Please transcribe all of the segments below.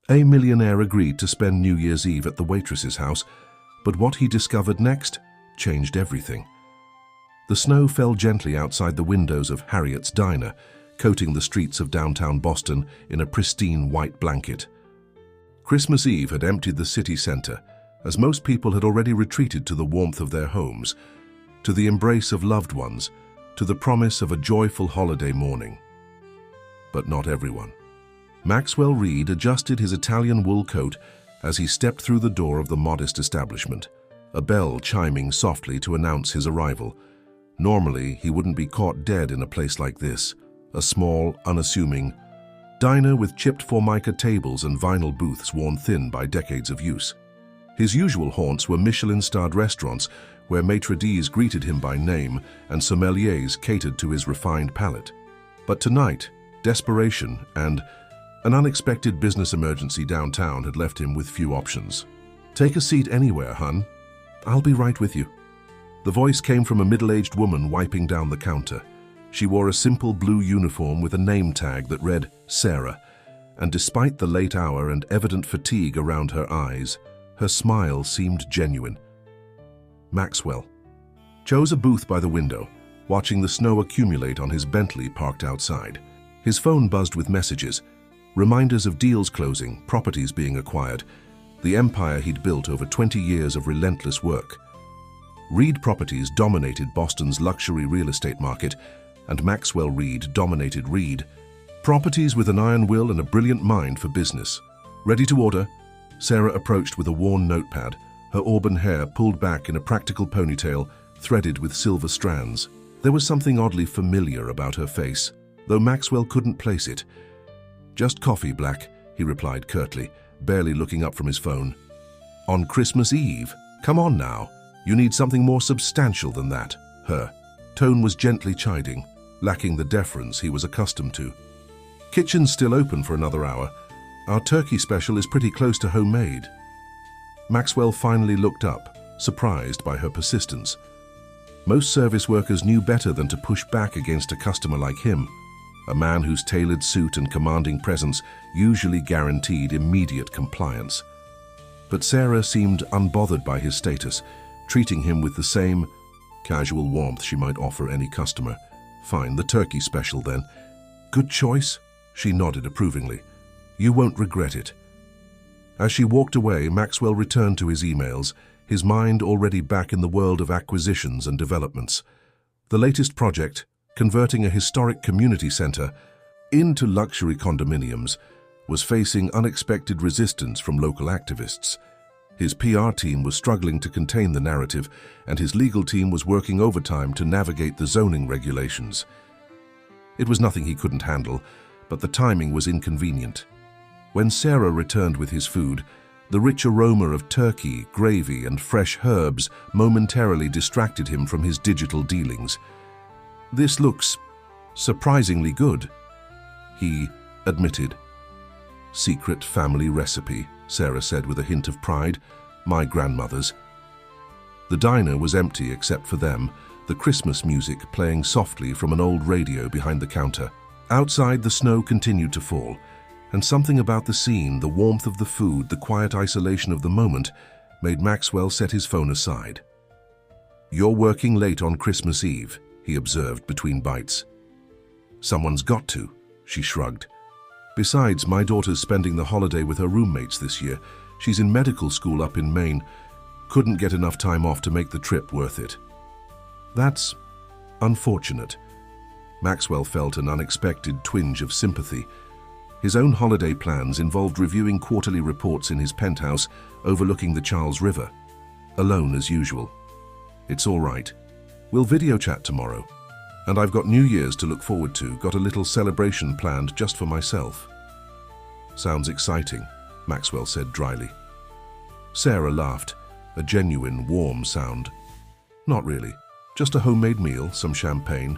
A millionaire agreed to spend New Year's Eve at the Waitress'S house, but what he discovered next changed everything. The snow fell gently outside the windows of Harriet's diner, coating the streets of downtown Boston in a pristine white blanket. Christmas Eve had emptied the city center, as most people had already retreated to the warmth of their homes, to the embrace of loved ones, to the promise of a joyful holiday morning. But not everyone. Maxwell Reed adjusted his Italian wool coat as he stepped through the door of the modest establishment, a bell chiming softly to announce his arrival. Normally, he wouldn't be caught dead in a place like this, a small, unassuming diner with chipped formica tables and vinyl booths worn thin by decades of use. His usual haunts were Michelin-starred restaurants where maitre d's greeted him by name and sommeliers catered to his refined palate. But tonight, desperation and an unexpected business emergency downtown had left him with few options. "Take a seat anywhere, hun. I'll be right with you." The voice came from a middle-aged woman wiping down the counter. She wore a simple blue uniform with a name tag that read Sarah, and despite the late hour and evident fatigue around her eyes, her smile seemed genuine. Maxwell chose a booth by the window, watching the snow accumulate on his Bentley parked outside. His phone buzzed with messages, reminders of deals closing, properties being acquired, the empire he'd built over 20 years of relentless work. Reed Properties dominated Boston's luxury real estate market, and Maxwell Reed dominated Reed. Properties with an iron will and a brilliant mind for business. "Ready to order?" Sarah approached with a worn notepad, her auburn hair pulled back in a practical ponytail threaded with silver strands. There was something oddly familiar about her face, though Maxwell couldn't place it. "Just coffee, Black," he replied curtly, barely looking up from his phone. "On Christmas Eve? Come on now. You need something more substantial than that." Her tone was gently chiding, lacking the deference he was accustomed to. "Kitchen's still open for another hour. Our turkey special is pretty close to homemade." Maxwell finally looked up, surprised by her persistence. Most service workers knew better than to push back against a customer like him, a man whose tailored suit and commanding presence usually guaranteed immediate compliance. But Sarah seemed unbothered by his status, treating him with the same casual warmth she might offer any customer. "Fine, the turkey special then." "Good choice," she nodded approvingly. "You won't regret it." As she walked away, Maxwell returned to his emails, his mind already back in the world of acquisitions and developments. The latest project, converting a historic community center into luxury condominiums, was facing unexpected resistance from local activists. His PR team was struggling to contain the narrative, and his legal team was working overtime to navigate the zoning regulations. It was nothing he couldn't handle, but the timing was inconvenient. When Sarah returned with his food, the rich aroma of turkey, gravy, and fresh herbs momentarily distracted him from his digital dealings. "This looks surprisingly good," he admitted. "Secret family recipe," Sarah said with a hint of pride. "My grandmother's." The diner was empty except for them, the Christmas music playing softly from an old radio behind the counter. Outside, the snow continued to fall, and something about the scene, the warmth of the food, the quiet isolation of the moment, made Maxwell set his phone aside. "You're working late on Christmas Eve," he observed between bites. "Someone's got to," she shrugged. "Besides, my daughter's spending the holiday with her roommates this year. She's in medical school up in Maine. Couldn't get enough time off to make the trip worth it." "That's unfortunate." Maxwell felt an unexpected twinge of sympathy. His own holiday plans involved reviewing quarterly reports in his penthouse overlooking the Charles River. Alone as usual. "It's all right. We'll video chat tomorrow. And I've got New Year's to look forward to, got a little celebration planned just for myself." "Sounds exciting," Maxwell said dryly. Sarah laughed, a genuine, warm sound. "Not really. Just a homemade meal, some champagne,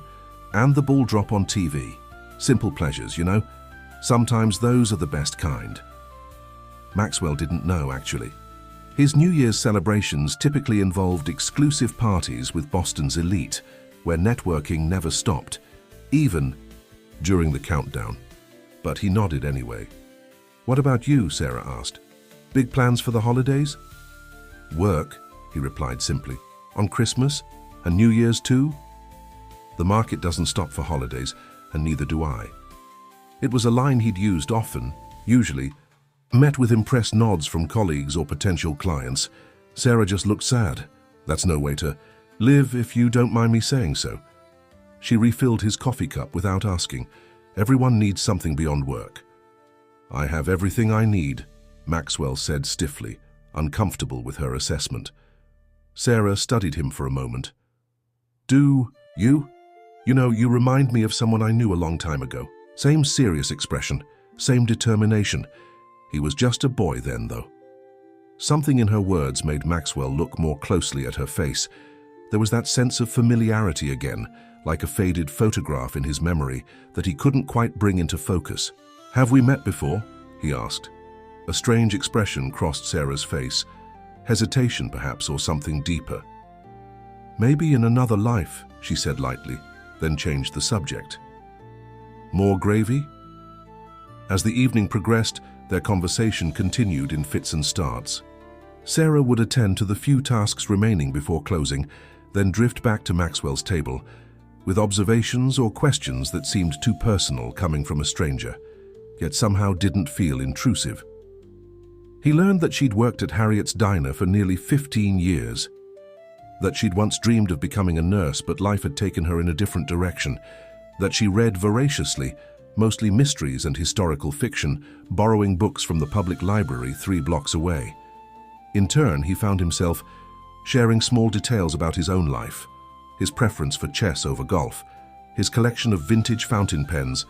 and the ball drop on TV. Simple pleasures, you know? Sometimes those are the best kind." Maxwell didn't know, actually. His New Year's celebrations typically involved exclusive parties with Boston's elite, where networking never stopped, even during the countdown. But he nodded anyway. "What about you?" Sarah asked. "Big plans for the holidays?" "Work," he replied simply. "On Christmas? And New Year's too?" "The market doesn't stop for holidays, and neither do I." It was a line he'd used often, usually, met with impressed nods from colleagues or potential clients. Sarah just looked sad. That's no way to live, if you don't mind me saying so. She refilled his coffee cup without asking. Everyone needs something beyond work. "I have everything I need," Maxwell said stiffly, uncomfortable with her assessment. Sarah studied him for a moment. "Do you? You remind me of someone I knew a long time ago. Same serious expression, same determination. He was just a boy then, though." Something in her words made Maxwell look more closely at her face. There was that sense of familiarity again, like a faded photograph in his memory that he couldn't quite bring into focus. "Have we met before?" he asked. A strange expression crossed Sarah's face. Hesitation, perhaps, or something deeper. "Maybe in another life," she said lightly, then changed the subject. "More gravy?" As the evening progressed, their conversation continued in fits and starts. Sarah would attend to the few tasks remaining before closing, then drift back to Maxwell's table, with observations or questions that seemed too personal coming from a stranger, yet somehow didn't feel intrusive. He learned that she'd worked at Harriet's diner for nearly 15 years, that she'd once dreamed of becoming a nurse but life had taken her in a different direction, that she read voraciously, mostly mysteries and historical fiction, borrowing books from the public library 3 blocks away. In turn, he found himself sharing small details about his own life, his preference for chess over golf, his collection of vintage fountain pens,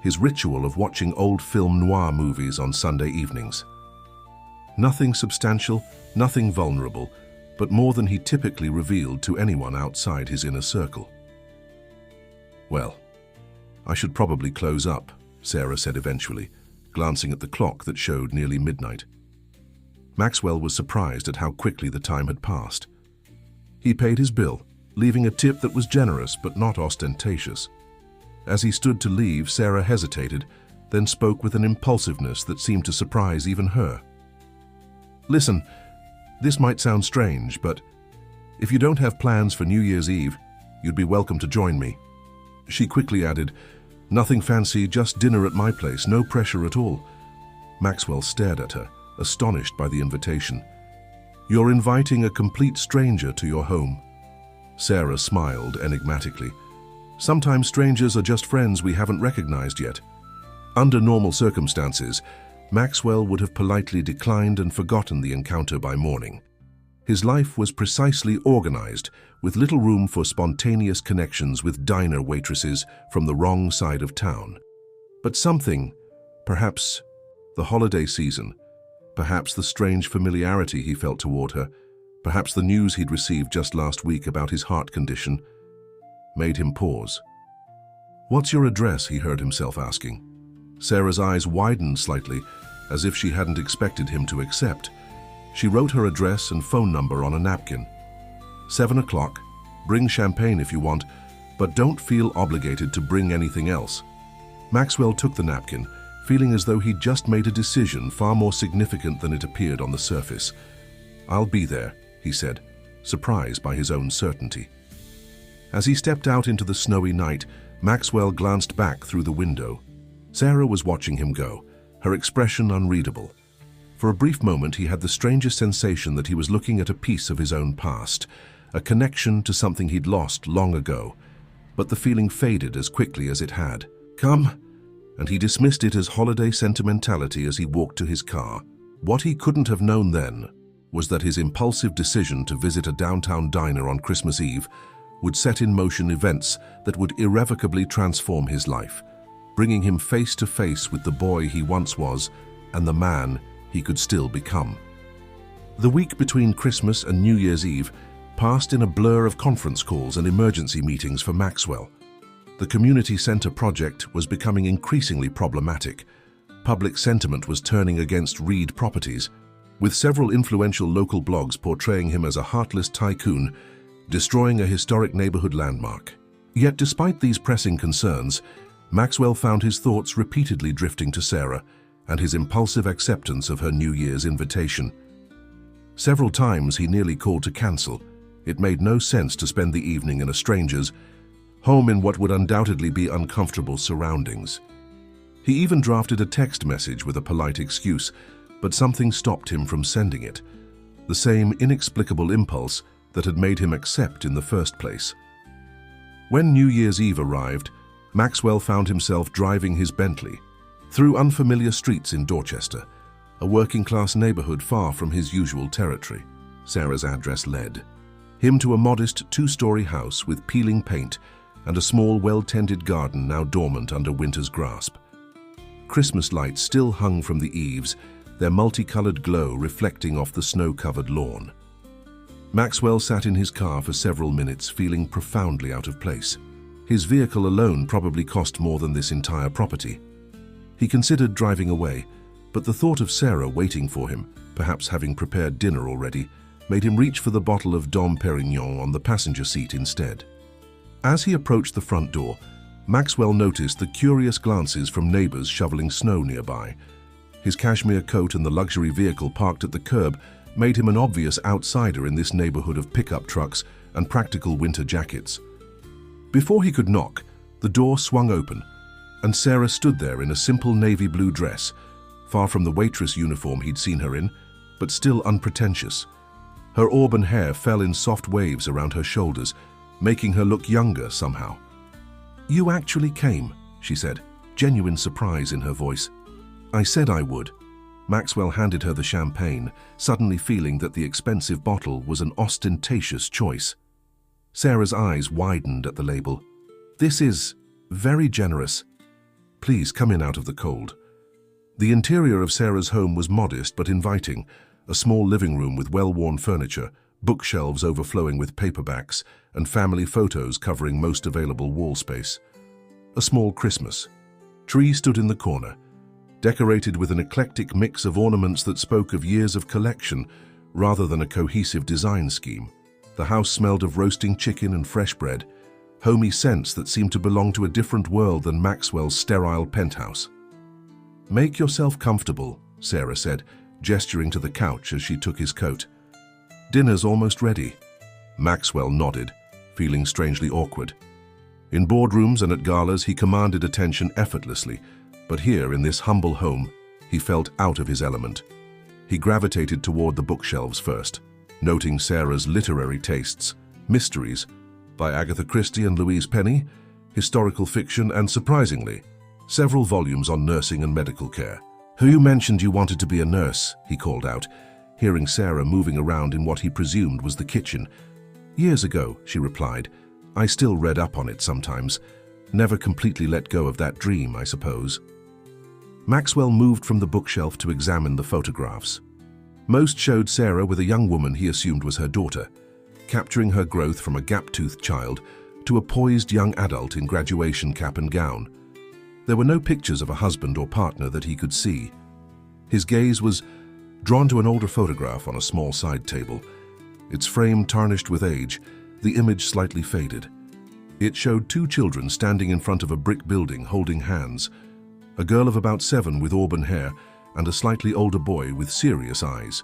his ritual of watching old film noir movies on Sunday evenings. Nothing substantial, nothing vulnerable, but more than he typically revealed to anyone outside his inner circle. "Well, I should probably close up," Sarah said eventually, glancing at the clock that showed nearly midnight. Maxwell was surprised at how quickly the time had passed. He paid his bill, leaving a tip that was generous but not ostentatious. As he stood to leave, Sarah hesitated, then spoke with an impulsiveness that seemed to surprise even her. "Listen, this might sound strange, but if you don't have plans for New Year's Eve, you'd be welcome to join me." She quickly added, "Nothing fancy, just dinner at my place, no pressure at all." Maxwell stared at her, astonished by the invitation. "You're inviting a complete stranger to your home." Sarah smiled enigmatically. "Sometimes strangers are just friends we haven't recognized yet." Under normal circumstances, Maxwell would have politely declined and forgotten the encounter by morning. His life was precisely organized, with little room for spontaneous connections with diner waitresses from the wrong side of town. But something, perhaps the holiday season, perhaps the strange familiarity he felt toward her, perhaps the news he'd received just last week about his heart condition, made him pause. "What's your address?" he heard himself asking. Sarah's eyes widened slightly, as if she hadn't expected him to accept. She wrote her address and phone number on a napkin. 7 o'clock. Bring champagne if you want, but don't feel obligated to bring anything else. Maxwell took the napkin, feeling as though he'd just made a decision far more significant than it appeared on the surface. "I'll be there," he said, surprised by his own certainty. As he stepped out into the snowy night, Maxwell glanced back through the window. Sarah was watching him go, her expression unreadable. For a brief moment, he had the strangest sensation that he was looking at a piece of his own past, a connection to something he'd lost long ago. But the feeling faded as quickly as it had. "Come," and he dismissed it as holiday sentimentality as he walked to his car. What he couldn't have known then was that his impulsive decision to visit a downtown diner on Christmas Eve would set in motion events that would irrevocably transform his life, bringing him face to face with the boy he once was and the man he could still become. The week between Christmas and New Year's Eve passed in a blur of conference calls and emergency meetings for Maxwell. The community center project was becoming increasingly problematic. Public sentiment was turning against Reed Properties, with several influential local blogs portraying him as a heartless tycoon, destroying a historic neighborhood landmark. Yet despite these pressing concerns, Maxwell found his thoughts repeatedly drifting to Sarah, and his impulsive acceptance of her New Year's invitation. Several times he nearly called to cancel. It made no sense to spend the evening in a stranger's home in what would undoubtedly be uncomfortable surroundings. He even drafted a text message with a polite excuse, but something stopped him from sending it. The same inexplicable impulse that had made him accept in the first place. When New Year's Eve arrived, Maxwell found himself driving his Bentley through unfamiliar streets in Dorchester, a working-class neighborhood far from his usual territory. Sarah's address led him to a modest two-story house with peeling paint and a small, well-tended garden now dormant under winter's grasp. Christmas lights still hung from the eaves, their multicolored glow reflecting off the snow-covered lawn. Maxwell sat in his car for several minutes, feeling profoundly out of place. His vehicle alone probably cost more than this entire property. He considered driving away, but the thought of Sarah waiting for him, perhaps having prepared dinner already, made him reach for the bottle of Dom Perignon on the passenger seat instead. As he approached the front door, Maxwell noticed the curious glances from neighbors shoveling snow nearby. His cashmere coat and the luxury vehicle parked at the curb made him an obvious outsider in this neighborhood of pickup trucks and practical winter jackets. Before he could knock, the door swung open, and Sarah stood there in a simple navy blue dress, far from the waitress uniform he'd seen her in, but still unpretentious. Her auburn hair fell in soft waves around her shoulders, making her look younger somehow. "You actually came," she said, genuine surprise in her voice. "I said I would." Maxwell handed her the champagne, suddenly feeling that the expensive bottle was an ostentatious choice. Sarah's eyes widened at the label. "This is very generous. Please come in out of the cold." The interior of Sarah's home was modest but inviting, a small living room with well-worn furniture, bookshelves overflowing with paperbacks, and family photos covering most available wall space. A small Christmas tree stood in the corner, decorated with an eclectic mix of ornaments that spoke of years of collection rather than a cohesive design scheme. The house smelled of roasting chicken and fresh bread, homey scents that seemed to belong to a different world than Maxwell's sterile penthouse. "Make yourself comfortable," Sarah said, gesturing to the couch as she took his coat. "Dinner's almost ready." Maxwell nodded, feeling strangely awkward. In boardrooms and at galas, he commanded attention effortlessly, but here, in this humble home, he felt out of his element. He gravitated toward the bookshelves first, noting Sarah's literary tastes, mysteries by Agatha Christie and Louise Penny, historical fiction, and surprisingly, several volumes on nursing and medical care. "You mentioned you wanted to be a nurse," he called out, hearing Sarah moving around in what he presumed was the kitchen. "Years ago," she replied. "I still read up on it sometimes. Never completely let go of that dream, I suppose." Maxwell moved from the bookshelf to examine the photographs. Most showed Sarah with a young woman he assumed was her daughter, capturing her growth from a gap-toothed child to a poised young adult in graduation cap and gown. There were no pictures of a husband or partner that he could see. His gaze was drawn to an older photograph on a small side table, its frame tarnished with age, the image slightly faded. It showed two children standing in front of a brick building holding hands, a girl of about 7 with auburn hair and a slightly older boy with serious eyes.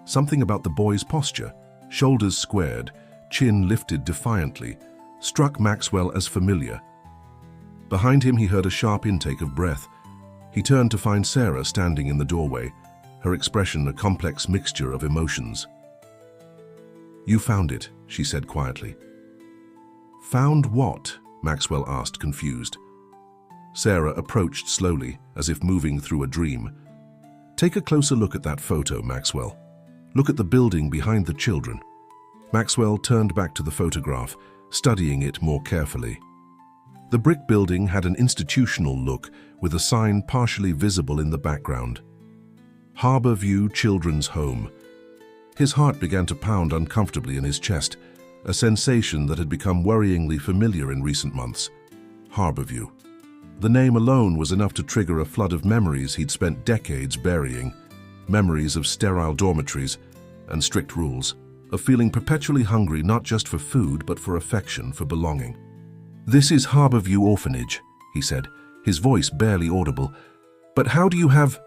Something about the boy's posture, shoulders squared, chin lifted defiantly, struck Maxwell as familiar. Behind him he heard a sharp intake of breath. He turned to find Sarah standing in the doorway, her expression a complex mixture of emotions. "You found it," she said quietly. "Found what?" Maxwell asked, confused. Sarah approached slowly, as if moving through a dream. "Take a closer look at that photo, Maxwell. Look at the building behind the children." Maxwell turned back to the photograph, studying it more carefully. The brick building had an institutional look, with a sign partially visible in the background. Harbor View Children's Home. His heart began to pound uncomfortably in his chest, a sensation that had become worryingly familiar in recent months. Harbor View. The name alone was enough to trigger a flood of memories he'd spent decades burying. Memories of sterile dormitories and strict rules, of feeling perpetually hungry not just for food but for affection, for belonging. "This is Harbor View Orphanage," he said, his voice barely audible. But how do you have...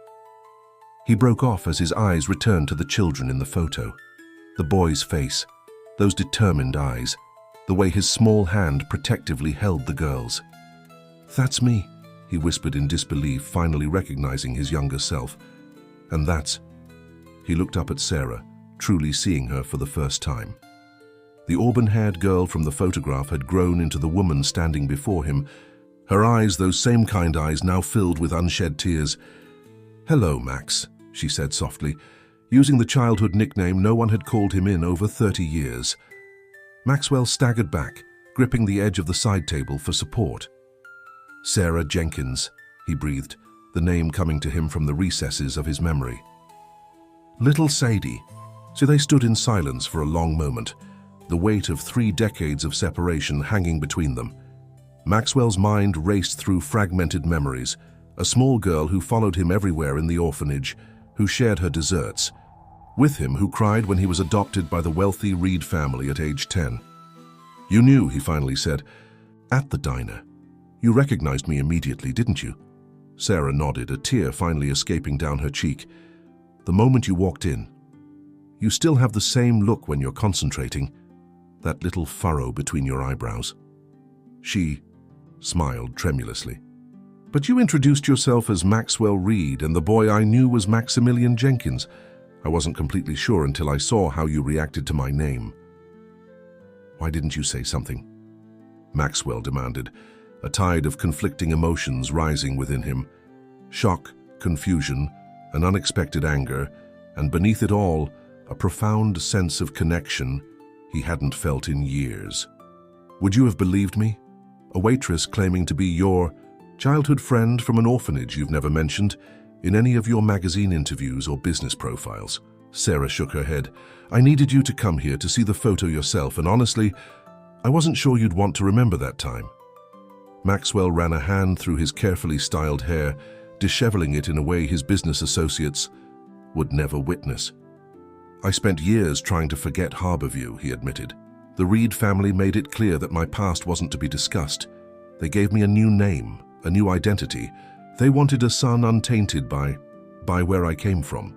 He broke off as his eyes returned to the children in the photo. The boy's face, those determined eyes, the way his small hand protectively held the girls. "That's me," he whispered in disbelief, finally recognizing his younger self. "And that's..." He looked up at Sarah, truly seeing her for the first time. The auburn-haired girl from the photograph had grown into the woman standing before him, her eyes, those same kind eyes, now filled with unshed tears. "Hello, Max," she said softly, using the childhood nickname no one had called him in over 30 years. Maxwell staggered back, gripping the edge of the side table for support. "Sarah Jenkins," he breathed, the name coming to him from the recesses of his memory. "Little Sadie." So they stood in silence for a long moment, the weight of 3 decades of separation hanging between them. Maxwell's mind raced through fragmented memories, a small girl who followed him everywhere in the orphanage, who shared her desserts, with him who cried when he was adopted by the wealthy Reed family at age 10. "You knew," he finally said, "at the diner. You recognized me immediately, didn't you?" Sarah nodded, a tear finally escaping down her cheek. "The moment you walked in. You still have the same look when you're concentrating, that little furrow between your eyebrows." She smiled tremulously. "But you introduced yourself as Maxwell Reed, and the boy I knew was Maximilian Jenkins. I wasn't completely sure until I saw how you reacted to my name." "Why didn't you say something?" Maxwell demanded, a tide of conflicting emotions rising within him. Shock, confusion, an unexpected anger, and beneath it all, a profound sense of connection he hadn't felt in years. "Would you have believed me? A waitress claiming to be your childhood friend from an orphanage you've never mentioned in any of your magazine interviews or business profiles." Sarah shook her head. "I needed you to come here to see the photo yourself, and honestly, I wasn't sure you'd want to remember that time." Maxwell ran a hand through his carefully styled hair, disheveling it in a way his business associates would never witness. "I spent years trying to forget Harborview," he admitted. "The Reed family made it clear that my past wasn't to be discussed. They gave me a new name, a new identity. They wanted a son untainted by where I came from."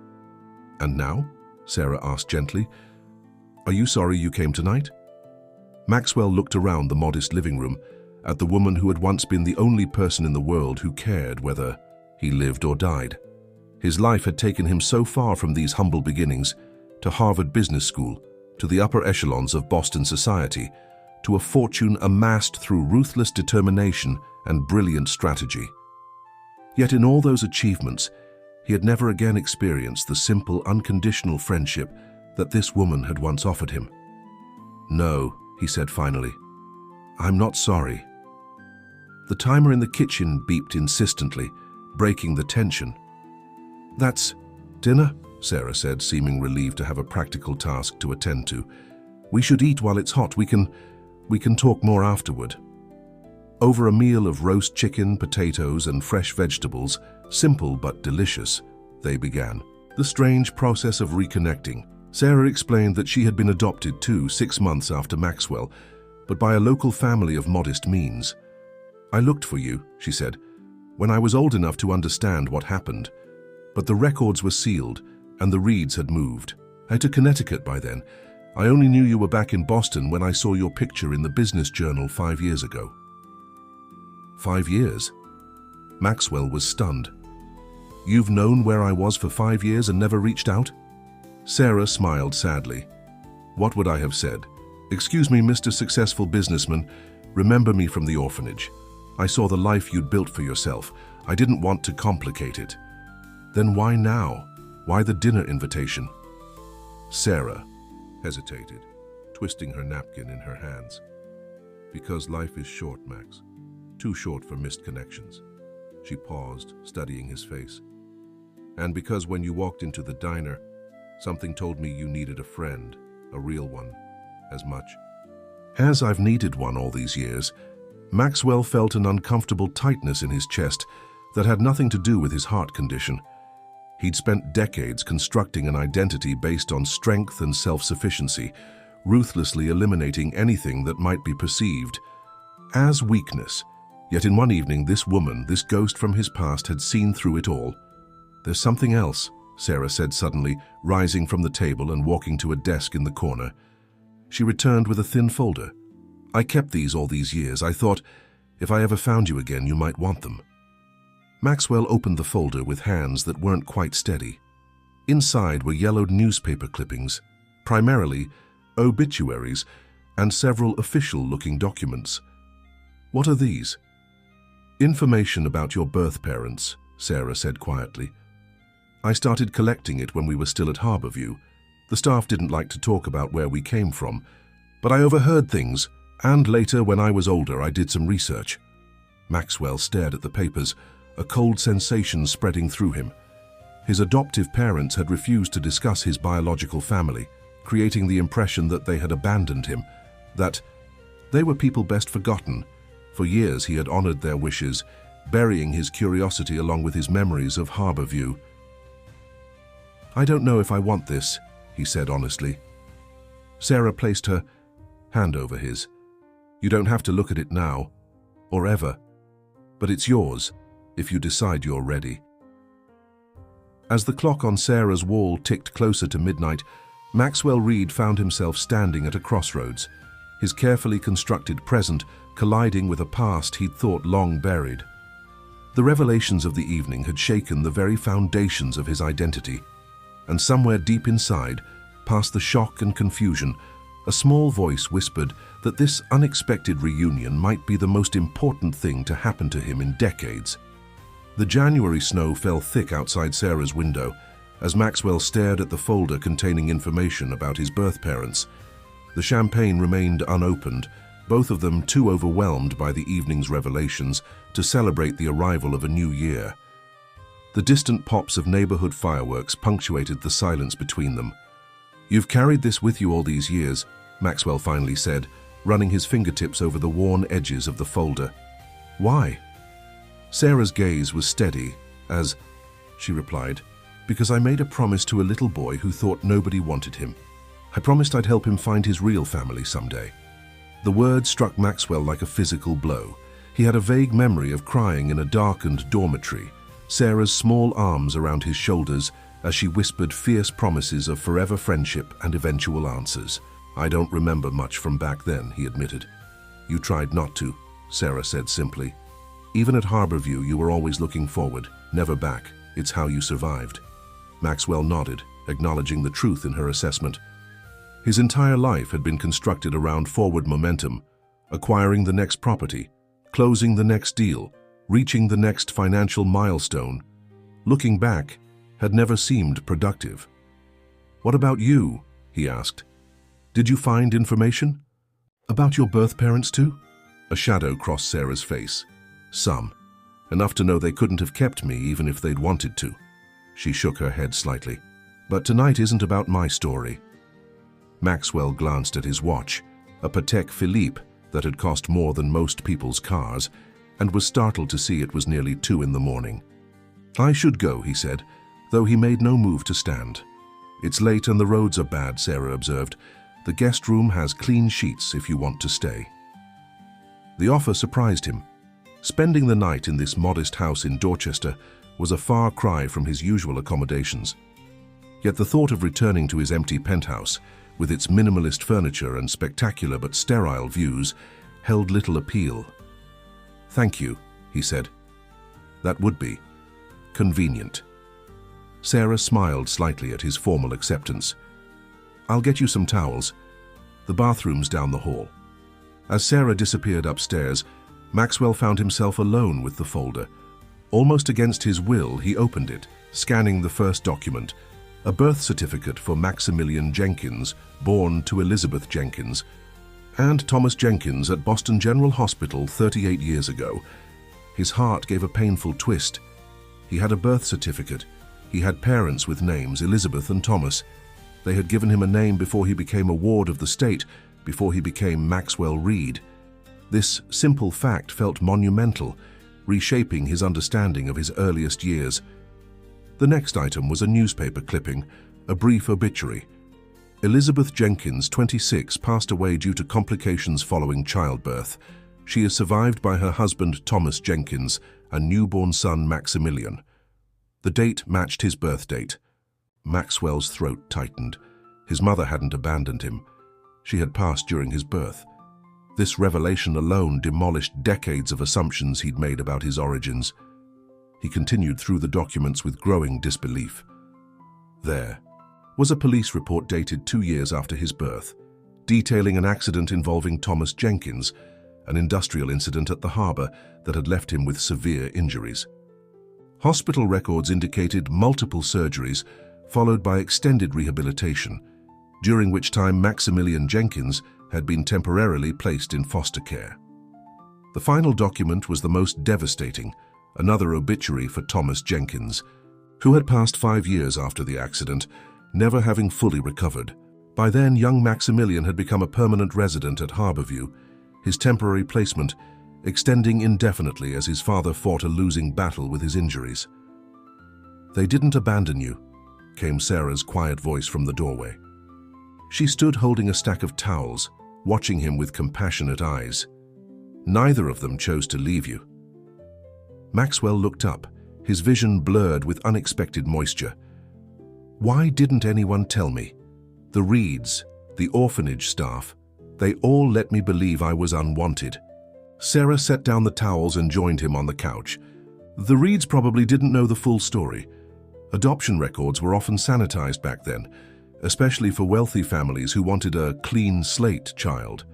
"And now?" Sarah asked gently. "Are you sorry you came tonight?" Maxwell looked around the modest living room, at the woman who had once been the only person in the world who cared whether he lived or died. His life had taken him so far from these humble beginnings, to Harvard Business School, to the upper echelons of Boston society, to a fortune amassed through ruthless determination and brilliant strategy. Yet in all those achievements, he had never again experienced the simple, unconditional friendship that this woman had once offered him. "No," he said finally. "I'm not sorry." The timer in the kitchen beeped insistently, breaking the tension. "That's dinner?" Sarah said, seeming relieved to have a practical task to attend to. "We should eat while it's hot. We can talk more afterward." Over a meal of roast chicken, potatoes, and fresh vegetables, simple but delicious, they began the strange process of reconnecting. Sarah explained that she had been adopted too, 6 months after Maxwell, but by a local family of modest means. "I looked for you," she said, "when I was old enough to understand what happened. But the records were sealed, and the Reeds had moved. I had to Connecticut by then. I only knew you were back in Boston when I saw your picture in the business journal 5 years ago." 5 years? Maxwell was stunned. "You've known where I was for 5 years and never reached out?" Sarah smiled sadly. "What would I have said? Excuse me, Mr. Successful Businessman, remember me from the orphanage. I saw the life you'd built for yourself. I didn't want to complicate it." "Then why now? Why the dinner invitation?" Sarah hesitated, twisting her napkin in her hands. "Because life is short, Max. Too short for missed connections." She paused, studying his face. "And because when you walked into the diner, something told me you needed a friend, a real one, as much as I've needed one all these years." Maxwell felt an uncomfortable tightness in his chest that had nothing to do with his heart condition. He'd spent decades constructing an identity based on strength and self-sufficiency, ruthlessly eliminating anything that might be perceived as weakness. Yet in one evening, this woman, this ghost from his past, had seen through it all. "There's something else," Sarah said suddenly, rising from the table and walking to a desk in the corner. She returned with a thin folder. "I kept these all these years. I thought, if I ever found you again, you might want them." Maxwell opened the folder with hands that weren't quite steady. Inside were yellowed newspaper clippings, primarily obituaries, and several official-looking documents. "What are these?" "Information about your birth parents," Sarah said quietly. "I started collecting it when we were still at Harborview. The staff didn't like to talk about where we came from, but I overheard things, and later, when I was older, I did some research." Maxwell stared at the papers, a cold sensation spreading through him. His adoptive parents had refused to discuss his biological family, creating the impression that they had abandoned him, that they were people best forgotten. For years he had honored their wishes, burying his curiosity along with his memories of Harborview. "I don't know if I want this," he said honestly. Sarah placed her hand over his. "You don't have to look at it now, or ever, but it's yours if you decide you're ready." As the clock on Sarah's wall ticked closer to midnight, Maxwell Reed found himself standing at a crossroads, his carefully constructed present colliding with a past he'd thought long buried. The revelations of the evening had shaken the very foundations of his identity, and somewhere deep inside, past the shock and confusion, a small voice whispered that this unexpected reunion might be the most important thing to happen to him in decades. The January snow fell thick outside Sarah's window as Maxwell stared at the folder containing information about his birth parents. The champagne remained unopened, both of them too overwhelmed by the evening's revelations to celebrate the arrival of a new year. The distant pops of neighborhood fireworks punctuated the silence between them. "You've carried this with you all these years," Maxwell finally said, running his fingertips over the worn edges of the folder. "Why?" Sarah's gaze was steady as she replied, "Because I made a promise to a little boy who thought nobody wanted him. I promised I'd help him find his real family someday." The word struck Maxwell like a physical blow. He had a vague memory of crying in a darkened dormitory, Sarah's small arms around his shoulders as she whispered fierce promises of forever friendship and eventual answers. "I don't remember much from back then," he admitted. "You tried not to," Sarah said simply. "Even at Harborview, you were always looking forward, never back. It's how you survived." Maxwell nodded, acknowledging the truth in her assessment. His entire life had been constructed around forward momentum, acquiring the next property, closing the next deal, reaching the next financial milestone. Looking back had never seemed productive. "What about you?" he asked. "Did you find information? About your birth parents too?" A shadow crossed Sarah's face. "Some. Enough to know they couldn't have kept me even if they'd wanted to." She shook her head slightly. "But tonight isn't about my story." Maxwell glanced at his watch, a Patek Philippe that had cost more than most people's cars, and was startled to see it was nearly 2 in the morning. "I should go," he said, though he made no move to stand. "It's late and the roads are bad," Sarah observed. "The guest room has clean sheets if you want to stay." The offer surprised him. Spending the night in this modest house in Dorchester was a far cry from his usual accommodations. Yet the thought of returning to his empty penthouse, with its minimalist furniture and spectacular but sterile views, held little appeal. "Thank you," he said. "That would be convenient." Sarah smiled slightly at his formal acceptance. "I'll get you some towels. The bathroom's down the hall." As Sarah disappeared upstairs, Maxwell found himself alone with the folder. Almost against his will, he opened it, scanning the first document, a birth certificate for Maximilian Jenkins, born to Elizabeth Jenkins, and Thomas Jenkins at Boston General Hospital 38 years ago. His heart gave a painful twist. He had a birth certificate. He had parents with names, Elizabeth and Thomas. They had given him a name before he became a ward of the state, before he became Maxwell Reed. This simple fact felt monumental, reshaping his understanding of his earliest years. The next item was a newspaper clipping, a brief obituary. Elizabeth Jenkins, 26, passed away due to complications following childbirth. She is survived by her husband Thomas Jenkins and newborn son Maximilian. The date matched his birth date. Maxwell's throat tightened. His mother hadn't abandoned him. She had passed during his birth. This revelation alone demolished decades of assumptions he'd made about his origins. He continued through the documents with growing disbelief. There was a police report dated 2 years after his birth, detailing an accident involving Thomas Jenkins, an industrial incident at the harbor that had left him with severe injuries. Hospital records indicated multiple surgeries, followed by extended rehabilitation, during which time Maximilian Jenkins had been temporarily placed in foster care. The final document was the most devastating, another obituary for Thomas Jenkins, who had passed 5 years after the accident, never having fully recovered. By then, young Maximilian had become a permanent resident at Harborview, his temporary placement extending indefinitely as his father fought a losing battle with his injuries. "They didn't abandon you," came Sarah's quiet voice from the doorway. She stood holding a stack of towels, watching him with compassionate eyes. "Neither of them chose to leave you." Maxwell looked up, his vision blurred with unexpected moisture. "Why didn't anyone tell me? The Reeds, the orphanage staff, they all let me believe I was unwanted." Sarah set down the towels and joined him on the couch. The Reeds probably didn't know the full story. Adoption records were often sanitized back then, especially for wealthy families who wanted a clean slate child.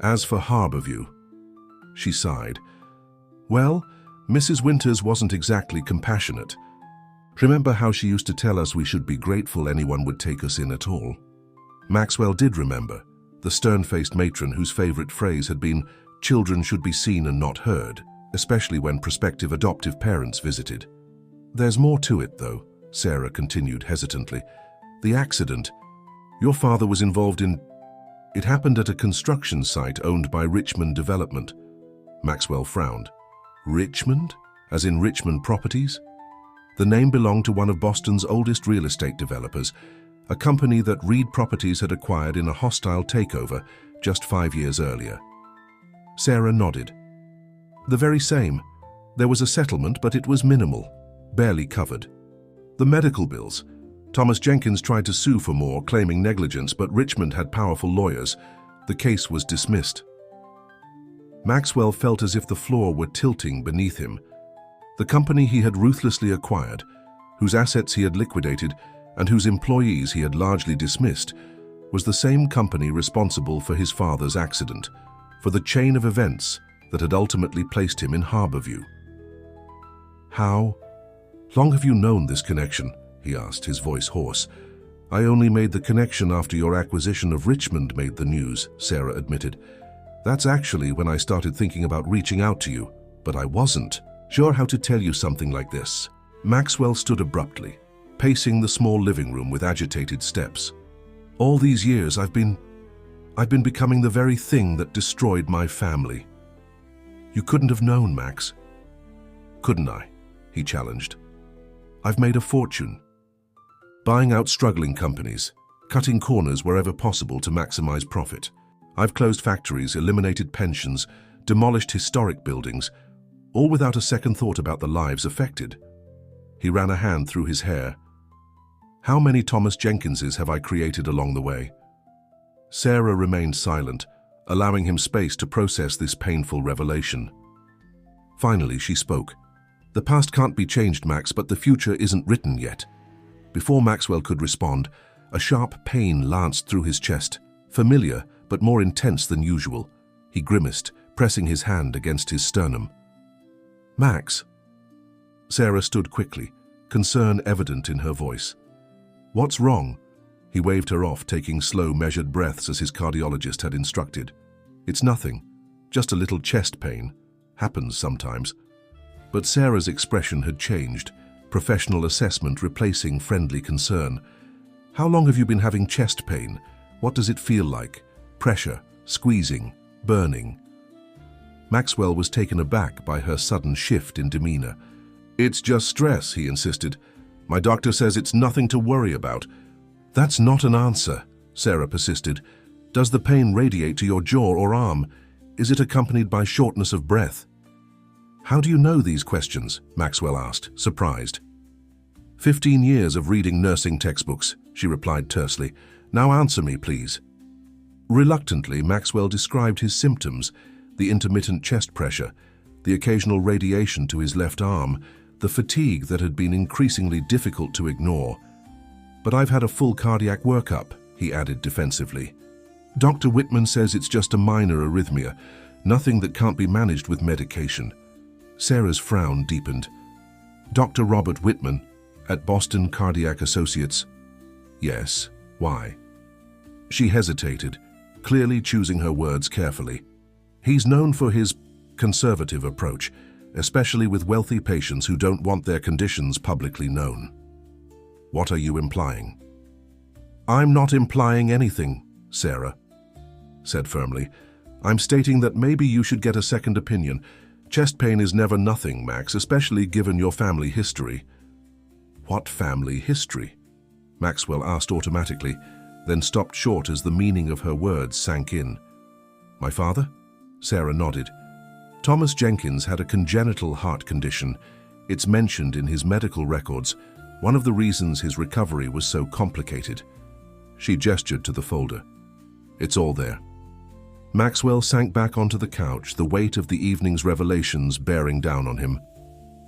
As for Harborview, she sighed. "Well, Mrs. Winters wasn't exactly compassionate. Remember how she used to tell us we should be grateful anyone would take us in at all?" Maxwell did remember, the stern-faced matron whose favorite phrase had been, "Children should be seen and not heard," especially when prospective adoptive parents visited. "There's more to it, though," Sarah continued hesitantly. "The accident. Your father was involved in... It happened at a construction site owned by Richmond Development." Maxwell frowned. "Richmond? As in Richmond Properties?" The name belonged to one of Boston's oldest real estate developers, a company that Reed Properties had acquired in a hostile takeover just 5 years earlier. Sarah nodded. "The very same. There was a settlement, but it was minimal, barely covered. The medical bills. Thomas Jenkins tried to sue for more, claiming negligence, but Richmond had powerful lawyers. The case was dismissed." Maxwell felt as if the floor were tilting beneath him. The company he had ruthlessly acquired, whose assets he had liquidated, and whose employees he had largely dismissed, was the same company responsible for his father's accident, for the chain of events that had ultimately placed him in Harborview. "How long have you known this connection?" he asked, his voice hoarse. "I only made the connection after your acquisition of Richmond made the news," Sarah admitted. "That's actually when I started thinking about reaching out to you, but I wasn't sure how to tell you something like this." Maxwell stood abruptly, pacing the small living room with agitated steps. "All these years I've been becoming the very thing that destroyed my family." "You couldn't have known, Max." "Couldn't I?" he challenged. "I've made a fortune, buying out struggling companies, cutting corners wherever possible to maximize profit. I've closed factories, eliminated pensions, demolished historic buildings, all without a second thought about the lives affected." He ran a hand through his hair. "How many Thomas Jenkinses have I created along the way?" Sarah remained silent, allowing him space to process this painful revelation. Finally, she spoke. "The past can't be changed, Max, but the future isn't written yet." Before Maxwell could respond, a sharp pain lanced through his chest, familiar but more intense than usual. He grimaced, pressing his hand against his sternum. "Max?" Sarah stood quickly, concern evident in her voice. "What's wrong?" He waved her off, taking slow, measured breaths as his cardiologist had instructed. "It's nothing, just a little chest pain. Happens sometimes." But Sarah's expression had changed, professional assessment replacing friendly concern. "How long have you been having chest pain? What does it feel like? Pressure, squeezing, burning?" Maxwell was taken aback by her sudden shift in demeanor. "It's just stress," he insisted. "My doctor says it's nothing to worry about." "That's not an answer," Sarah persisted. "Does the pain radiate to your jaw or arm? Is it accompanied by shortness of breath? How do you know these questions? Maxwell asked, surprised. 15 years of reading nursing textbooks, she replied tersely. Now answer me, please. Reluctantly, Maxwell described his symptoms, the intermittent chest pressure, the occasional radiation to his left arm, the fatigue that had been increasingly difficult to ignore. But I've had a full cardiac workup, he added defensively. Dr. Whitman says it's just a minor arrhythmia, nothing that can't be managed with medication. Sarah's frown deepened. Dr. Robert Whitman, at Boston Cardiac Associates. Yes, why? She hesitated, clearly choosing her words carefully. He's known for his conservative approach, especially with wealthy patients who don't want their conditions publicly known. What are you implying? I'm not implying anything, Sarah said firmly. I'm stating that maybe you should get a second opinion. Chest pain is never nothing, Max, especially given your family history. What family history? Maxwell asked automatically, then stopped short as the meaning of her words sank in. My father? Sarah nodded. Thomas Jenkins had a congenital heart condition. It's mentioned in his medical records, one of the reasons his recovery was so complicated. She gestured to the folder. It's all there. Maxwell sank back onto the couch, the weight of the evening's revelations bearing down on him.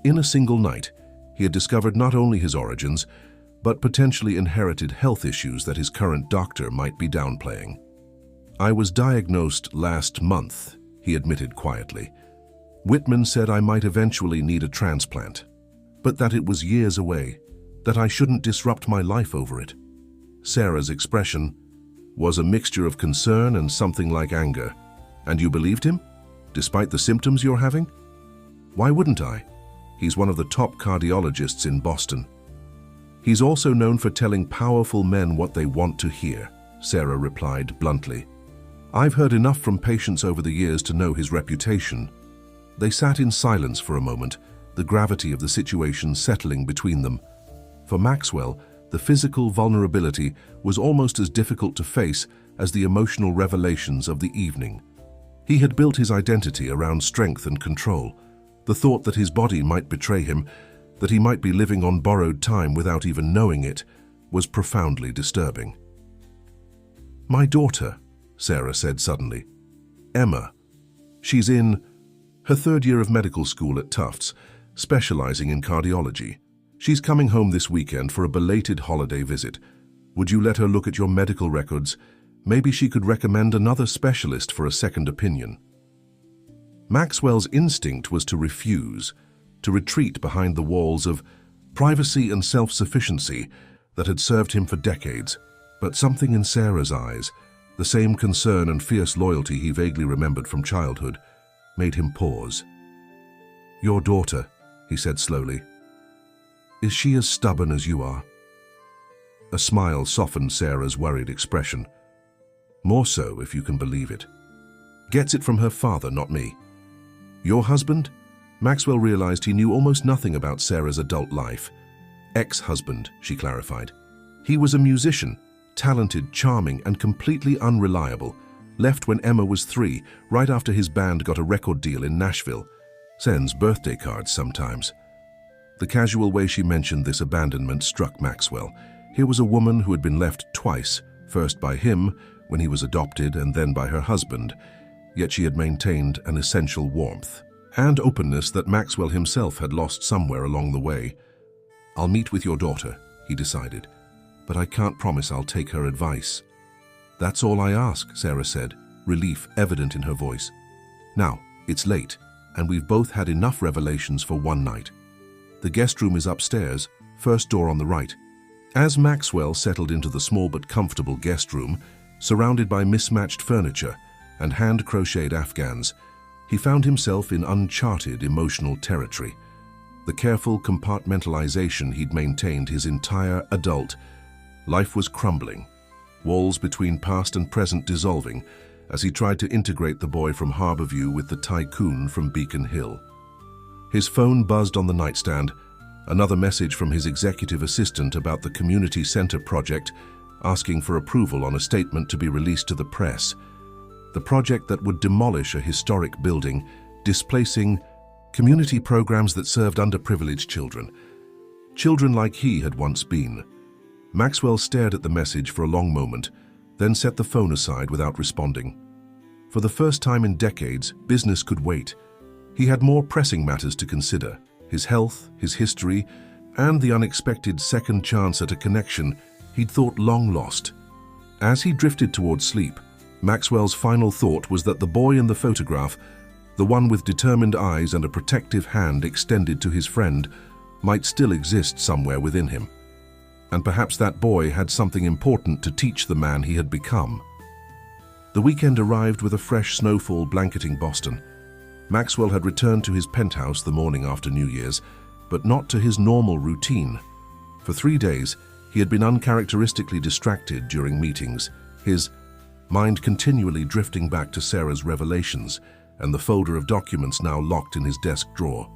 In a single night, he had discovered not only his origins, but potentially inherited health issues that his current doctor might be downplaying. I was diagnosed last month, he admitted quietly. Whitman said I might eventually need a transplant, but that it was years away, that I shouldn't disrupt my life over it. Sarah's expression was a mixture of concern and something like anger. And you believed him, despite the symptoms you're having? Why wouldn't I? He's one of the top cardiologists in Boston. He's also known for telling powerful men what they want to hear, Sarah replied bluntly. I've heard enough from patients over the years to know his reputation. They sat in silence for a moment, the gravity of the situation settling between them. For Maxwell, the physical vulnerability was almost as difficult to face as the emotional revelations of the evening. He had built his identity around strength and control. The thought that his body might betray him, that he might be living on borrowed time without even knowing it, was profoundly disturbing. My daughter, Sarah said suddenly. Emma. She's in her third year of medical school at Tufts, specializing in cardiology. She's coming home this weekend for a belated holiday visit. Would you let her look at your medical records? Maybe she could recommend another specialist for a second opinion. Maxwell's instinct was to refuse, to retreat behind the walls of privacy and self-sufficiency that had served him for decades. But something in Sarah's eyes, the same concern and fierce loyalty he vaguely remembered from childhood, made him pause. Your daughter, he said slowly. Is she as stubborn as you are? A smile softened Sarah's worried expression. More so, if you can believe it. Gets it from her father, not me. Your husband? Maxwell realized he knew almost nothing about Sarah's adult life. Ex-husband, she clarified. He was a musician, talented, charming, and completely unreliable. Left when Emma was 3, right after his band got a record deal in Nashville. Sends birthday cards sometimes. The casual way she mentioned this abandonment struck Maxwell. Here was a woman who had been left twice, first by him, when he was adopted, and then by her husband, yet she had maintained an essential warmth and openness that Maxwell himself had lost somewhere along the way. I'll meet with your daughter, he decided, but I can't promise I'll take her advice. That's all I ask, Sarah said, relief evident in her voice. Now, it's late, and we've both had enough revelations for one night. The guest room is upstairs, first door on the right. As Maxwell settled into the small but comfortable guest room, surrounded by mismatched furniture and hand-crocheted Afghans, he found himself in uncharted emotional territory. The careful compartmentalization he'd maintained his entire adult life was crumbling, walls between past and present dissolving as he tried to integrate the boy from Harborview with the tycoon from Beacon Hill. His phone buzzed on the nightstand, another message from his executive assistant about the community center project, asking for approval on a statement to be released to the press. the project that would demolish a historic building, displacing community programs that served underprivileged children. Children like he had once been. Maxwell stared at the message for a long moment, then set the phone aside without responding. For the first time in decades, business could wait. He had more pressing matters to consider: his health, his history, and the unexpected second chance at a connection he'd thought long lost. As he drifted towards sleep, Maxwell's final thought was that the boy in the photograph, the one with determined eyes and a protective hand extended to his friend, might still exist somewhere within him. And perhaps that boy had something important to teach the man he had become. The weekend arrived with a fresh snowfall blanketing Boston. Maxwell had returned to his penthouse the morning after New Year's, but not to his normal routine. For 3 days, he had been uncharacteristically distracted during meetings, his mind continually drifting back to Sarah's revelations and the folder of documents now locked in his desk drawer.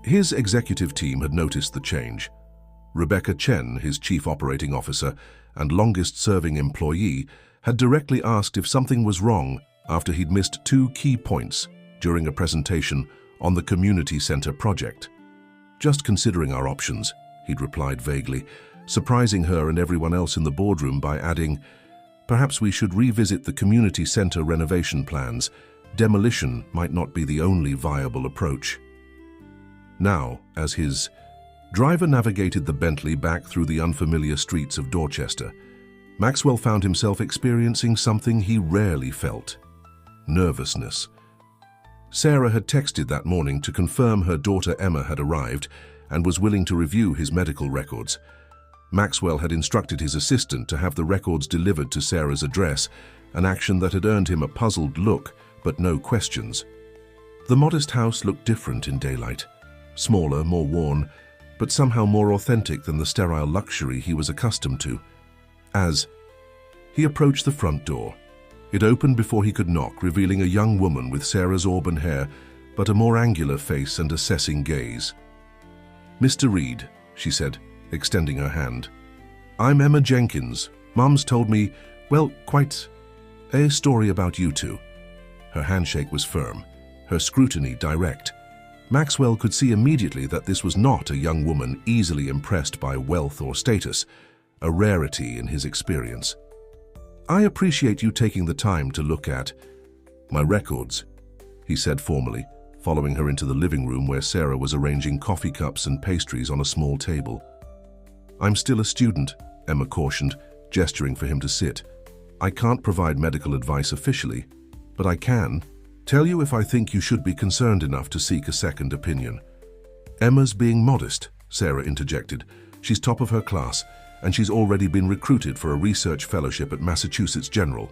His executive team had noticed the change. Rebecca Chen, his chief operating officer and longest-serving employee, had directly asked if something was wrong after he'd missed 2 key points during a presentation on the community center project. "Just considering our options," he'd replied vaguely, surprising her and everyone else in the boardroom by adding, "Perhaps we should revisit the community center renovation plans. Demolition might not be the only viable approach." Now, as his driver navigated the Bentley back through the unfamiliar streets of Dorchester, Maxwell found himself experiencing something he rarely felt: nervousness. Sarah had texted that morning to confirm her daughter Emma had arrived and was willing to review his medical records. Maxwell had instructed his assistant to have the records delivered to Sarah's address, an action that had earned him a puzzled look, but no questions. The modest house looked different in daylight. Smaller, more worn, but somehow more authentic than the sterile luxury he was accustomed to. As he approached the front door, it opened before he could knock, revealing a young woman with Sarah's auburn hair, but a more angular face and assessing gaze. "Mr. Reed," she said, extending her hand. "I'm Emma Jenkins. Mum's told me, well, quite a story about you two." Her handshake was firm, her scrutiny direct. Maxwell could see immediately that this was not a young woman easily impressed by wealth or status, a rarity in his experience. "I appreciate you taking the time to look at my records," he said formally, following her into the living room where Sarah was arranging coffee cups and pastries on a small table. "I'm still a student," Emma cautioned, gesturing for him to sit. "I can't provide medical advice officially, but I can tell you if I think you should be concerned enough to seek a second opinion." "Emma's being modest," Sarah interjected. "She's top of her class, and she's already been recruited for a research fellowship at Massachusetts General."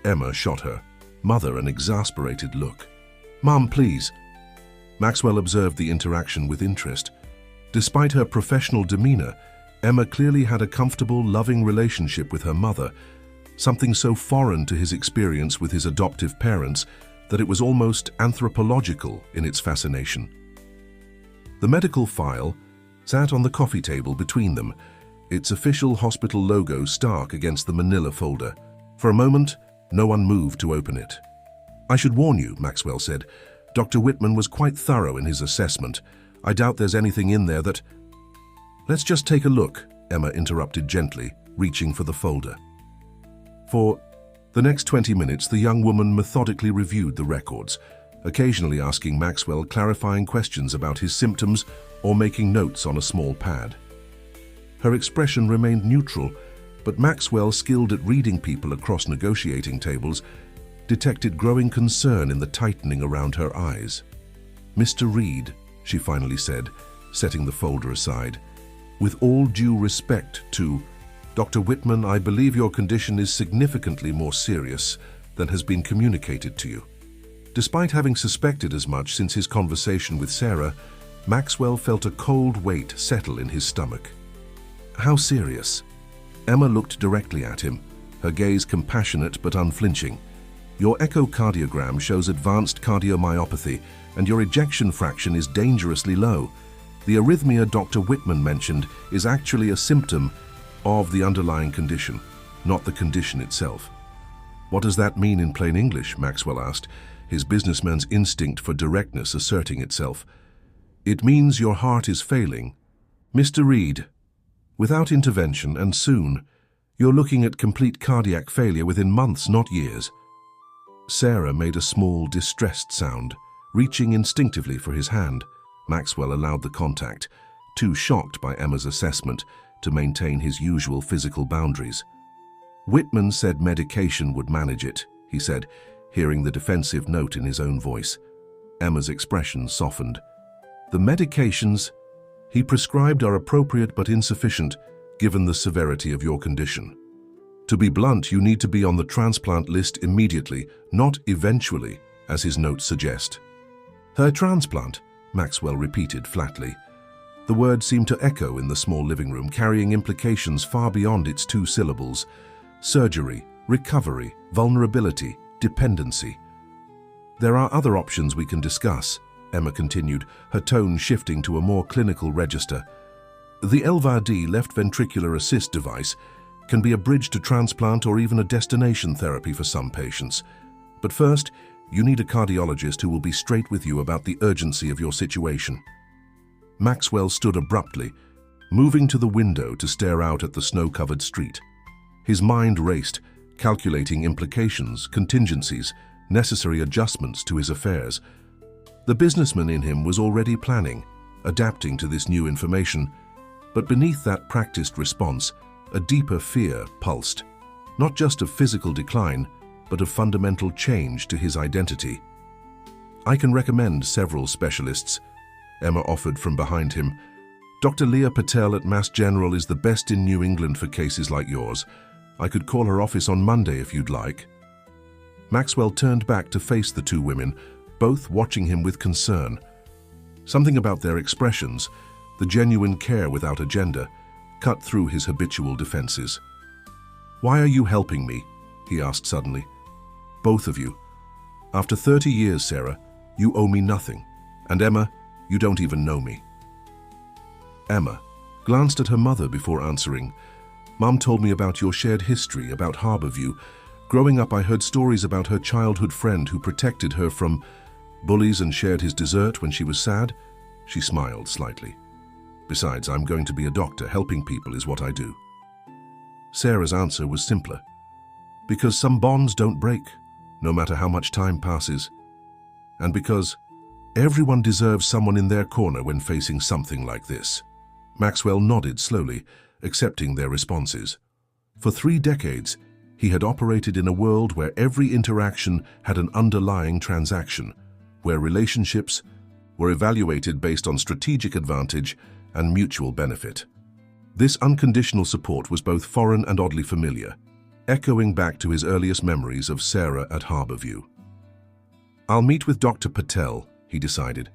Emma shot her mother an exasperated look. "Mom, please." Maxwell observed the interaction with interest. Despite her professional demeanor, Emma clearly had a comfortable, loving relationship with her mother, something so foreign to his experience with his adoptive parents that it was almost anthropological in its fascination. The medical file sat on the coffee table between them, its official hospital logo stark against the manila folder. For a moment, no one moved to open it. "I should warn you," Maxwell said. "Dr. Whitman was quite thorough in his assessment. I doubt there's anything in there that—" "Let's just take a look," Emma interrupted gently, reaching for the folder. For the next 20 minutes, the young woman methodically reviewed the records, occasionally asking Maxwell clarifying questions about his symptoms or making notes on a small pad. Her expression remained neutral, but Maxwell, skilled at reading people across negotiating tables, detected growing concern in the tightening around her eyes. "Mr. Reed," she finally said, setting the folder aside, "with all due respect to Dr. Whitman, I believe your condition is significantly more serious than has been communicated to you." Despite having suspected as much since his conversation with Sarah, Maxwell felt a cold weight settle in his stomach. "How serious?" Emma looked directly at him, her gaze compassionate but unflinching. "Your echocardiogram shows advanced cardiomyopathy, and your ejection fraction is dangerously low. The arrhythmia Dr. Whitman mentioned is actually a symptom of the underlying condition, not the condition itself." What does that mean in plain English? Maxwell asked, his businessman's instinct for directness asserting itself. It means your heart is failing. Mr. Reed, without intervention and soon, you're looking at complete cardiac failure within months, not years. Sarah made a small, distressed sound, reaching instinctively for his hand. Maxwell allowed the contact, too shocked by Emma's assessment to maintain his usual physical boundaries. Whitman said medication would manage it, he said, hearing the defensive note in his own voice. Emma's expression softened. The medications he prescribed are appropriate but insufficient given the severity of your condition. To be blunt, you need to be on the transplant list immediately, not eventually, as his notes suggest. Her transplant, Maxwell repeated flatly. The word seemed to echo in the small living room, carrying implications far beyond its 2 syllables. Surgery, recovery, vulnerability, dependency. There are other options we can discuss, Emma continued, her tone shifting to a more clinical register. The LVAD, left ventricular assist device, can be a bridge to transplant or even a destination therapy for some patients. But first, you need a cardiologist who will be straight with you about the urgency of your situation. Maxwell stood abruptly, moving to the window to stare out at the snow-covered street. His mind raced, calculating implications, contingencies, necessary adjustments to his affairs. The businessman in him was already planning, adapting to this new information, but beneath that practiced response, a deeper fear pulsed, not just of physical decline, but of fundamental change to his identity. I can recommend several specialists, Emma offered from behind him. Dr. Leah Patel at Mass General is the best in New England for cases like yours. I could call her office on Monday if you'd like. Maxwell turned back to face the 2 women, both watching him with concern. Something about their expressions, the genuine care without agenda, cut through his habitual defenses. Why are you helping me? He asked suddenly. Both of you. After 30 years, Sarah, you owe me nothing. And Emma, you don't even know me. Emma glanced at her mother before answering. Mom told me about your shared history, about Harborview. Growing up, I heard stories about her childhood friend who protected her from bullies and shared his dessert when she was sad. She smiled slightly. Besides, I'm going to be a doctor. Helping people is what I do. Sarah's answer was simpler. Because some bonds don't break, no matter how much time passes. And because everyone deserves someone in their corner when facing something like this. Maxwell nodded slowly, accepting their responses. For 3 decades, he had operated in a world where every interaction had an underlying transaction, where relationships were evaluated based on strategic advantage and mutual benefit. This unconditional support was both foreign and oddly familiar, echoing back to his earliest memories of Sarah at Harborview. I'll meet with Dr. Patel, he decided,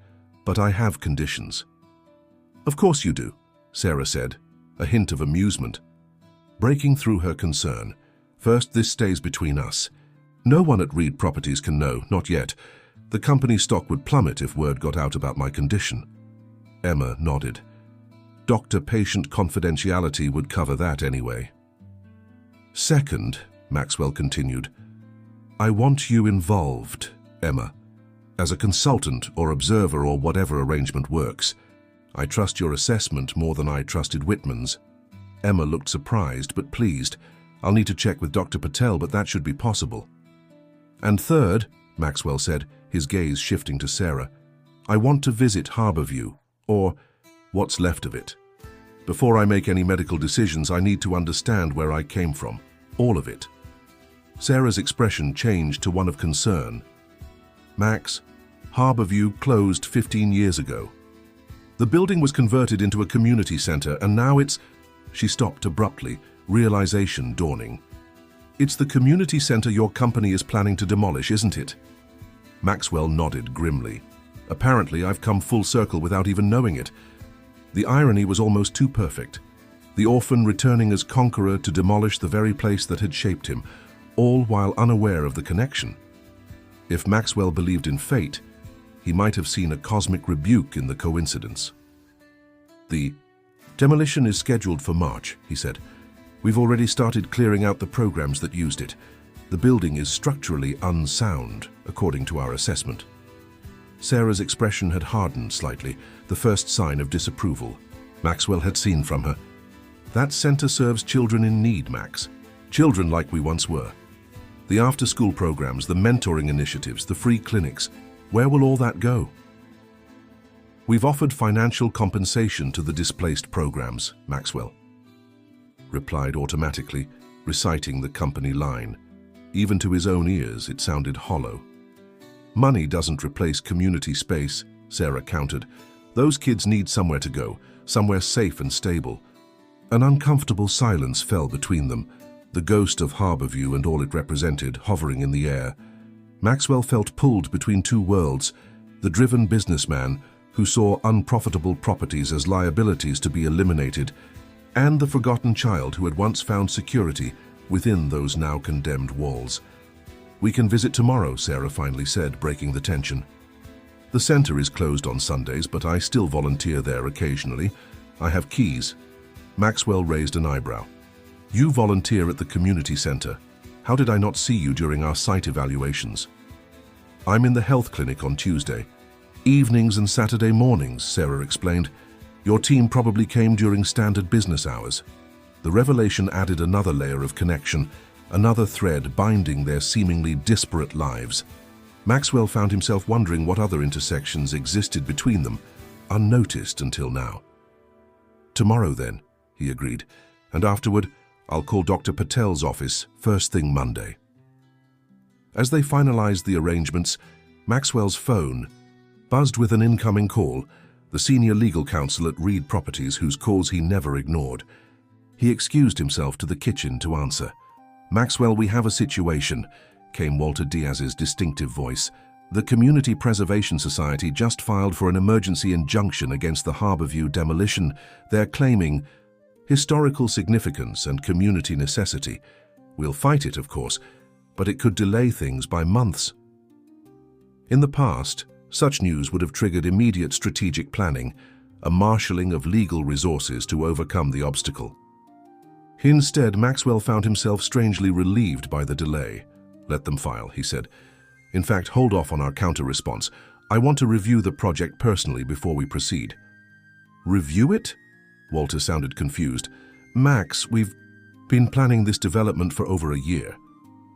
but I have conditions. Of course you do, Sarah said, a hint of amusement. Breaking through her concern, first, this stays between us. No one at Reed Properties can know, not yet. The company's stock would plummet if word got out about my condition. Emma nodded. Doctor-patient confidentiality would cover that anyway. Second, Maxwell continued, I want you involved, Emma. As a consultant or observer or whatever arrangement works. I trust your assessment more than I trusted Whitman's. Emma looked surprised but pleased. I'll need to check with Dr. Patel, but that should be possible. And third, Maxwell said, his gaze shifting to Sarah, I want to visit Harborview, or what's left of it. Before I make any medical decisions, I need to understand where I came from, all of it. Sarah's expression changed to one of concern. Max, Harborview closed 15 years ago. The building was converted into a community center, and now it's... She stopped abruptly, realization dawning. It's the community center your company is planning to demolish, isn't it? Maxwell nodded grimly. Apparently, I've come full circle without even knowing it. The irony was almost too perfect. The orphan returning as conqueror to demolish the very place that had shaped him, all while unaware of the connection. If Maxwell believed in fate, he might have seen a cosmic rebuke in the coincidence. The demolition is scheduled for March, he said. We've already started clearing out the programs that used it. The building is structurally unsound, according to our assessment. Sarah's expression had hardened slightly, the first sign of disapproval Maxwell had seen from her. That center serves children in need, Max. Children like we once were. The after-school programs, the mentoring initiatives, the free clinics, where will all that go? We've offered financial compensation to the displaced programs, Maxwell replied automatically, reciting the company line. Even to his own ears, it sounded hollow. Money doesn't replace community space, Sarah countered. Those kids need somewhere to go, somewhere safe and stable. An uncomfortable silence fell between them, the ghost of Harborview and all it represented hovering in the air. Maxwell felt pulled between two worlds, the driven businessman who saw unprofitable properties as liabilities to be eliminated, and the forgotten child who had once found security within those now condemned walls. We can visit tomorrow, Sarah finally said, breaking the tension. The center is closed on Sundays, but I still volunteer there occasionally. I have keys. Maxwell raised an eyebrow. You volunteer at the community center. How did I not see you during our site evaluations? I'm in the health clinic on Tuesday. Evenings and Saturday mornings, Sarah explained. Your team probably came during standard business hours. The revelation added another layer of connection, another thread binding their seemingly disparate lives. Maxwell found himself wondering what other intersections existed between them, unnoticed until now. Tomorrow then, he agreed, and afterward, I'll call Dr. Patel's office first thing Monday. As they finalized the arrangements, Maxwell's phone buzzed with an incoming call, the senior legal counsel at Reed Properties, whose calls he never ignored. He excused himself to the kitchen to answer. Maxwell, we have a situation, came Walter Diaz's distinctive voice. The Community Preservation Society just filed for an emergency injunction against the Harborview demolition. They're claiming historical significance and community necessity. We'll fight it, of course, but it could delay things by months. In the past, such news would have triggered immediate strategic planning, a marshalling of legal resources to overcome the obstacle. Instead, Maxwell found himself strangely relieved by the delay. Let them file, he said. In fact, hold off on our counter-response. I want to review the project personally before we proceed. Review it? Walter sounded confused. Max, we've been planning this development for over a year.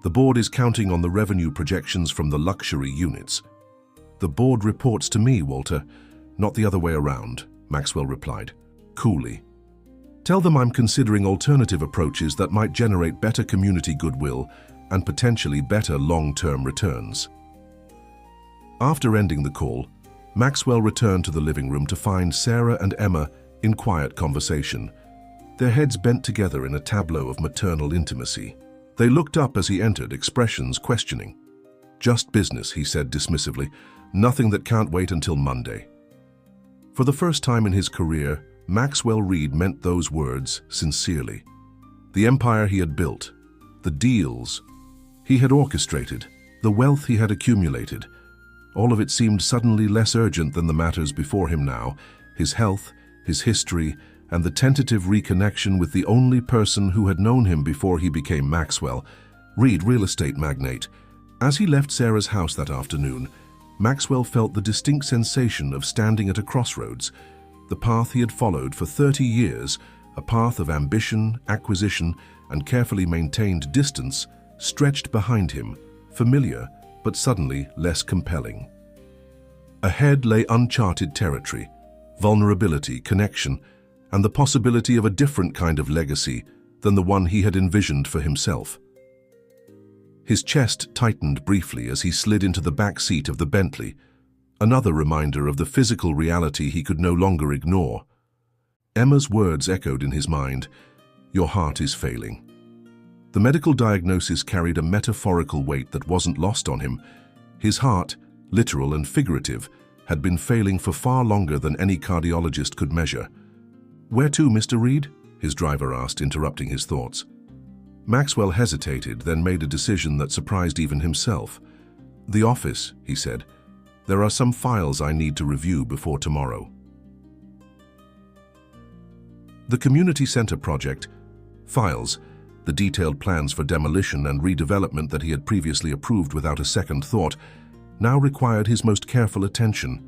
The board is counting on the revenue projections from the luxury units. The board reports to me, Walter, not the other way around, Maxwell replied, coolly. Tell them I'm considering alternative approaches that might generate better community goodwill and potentially better long-term returns. After ending the call, Maxwell returned to the living room to find Sarah and Emma in quiet conversation, their heads bent together in a tableau of maternal intimacy. They looked up as he entered, expressions questioning. Just business, he said dismissively. Nothing that can't wait until Monday. For the first time in his career, Maxwell Reed meant those words sincerely. The empire he had built, the deals he had orchestrated, the wealth he had accumulated, all of it seemed suddenly less urgent than the matters before him now, his health, his history, and the tentative reconnection with the only person who had known him before he became Maxwell, Reed, real estate magnate. As he left Sarah's house that afternoon, Maxwell felt the distinct sensation of standing at a crossroads, the path he had followed for 30 years, a path of ambition, acquisition, and carefully maintained distance, stretched behind him, familiar, but suddenly less compelling. Ahead lay uncharted territory, vulnerability, connection, and the possibility of a different kind of legacy than the one he had envisioned for himself. His chest tightened briefly as he slid into the back seat of the Bentley, another reminder of the physical reality he could no longer ignore. Emma's words echoed in his mind, "Your heart is failing." The medical diagnosis carried a metaphorical weight that wasn't lost on him. His heart, literal and figurative, had been failing for far longer than any cardiologist could measure. "Where to, Mr. Reed?" his driver asked, interrupting his thoughts. Maxwell hesitated, then made a decision that surprised even himself. "The office," he said. "There are some files I need to review before tomorrow." The community center project, files, The detailed plans for demolition and redevelopment that he had previously approved without a second thought now required his most careful attention.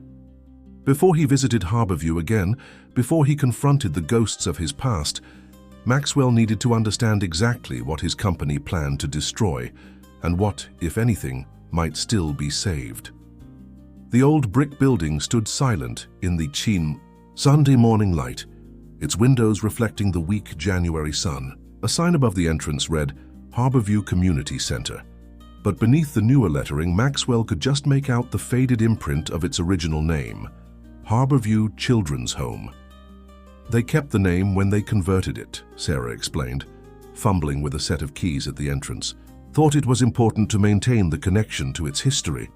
Before he visited Harborview again, before he confronted the ghosts of his past, Maxwell needed to understand exactly what his company planned to destroy and what, if anything, might still be saved. The old brick building stood silent in the keen Sunday morning light, its windows reflecting the weak January sun. A sign above the entrance read, Harborview Community Center. But beneath the newer lettering, Maxwell could just make out the faded imprint of its original name, Harborview Children's Home. They kept the name when they converted it, Sarah explained, fumbling with a set of keys at the entrance. Thought it was important to maintain the connection to its history.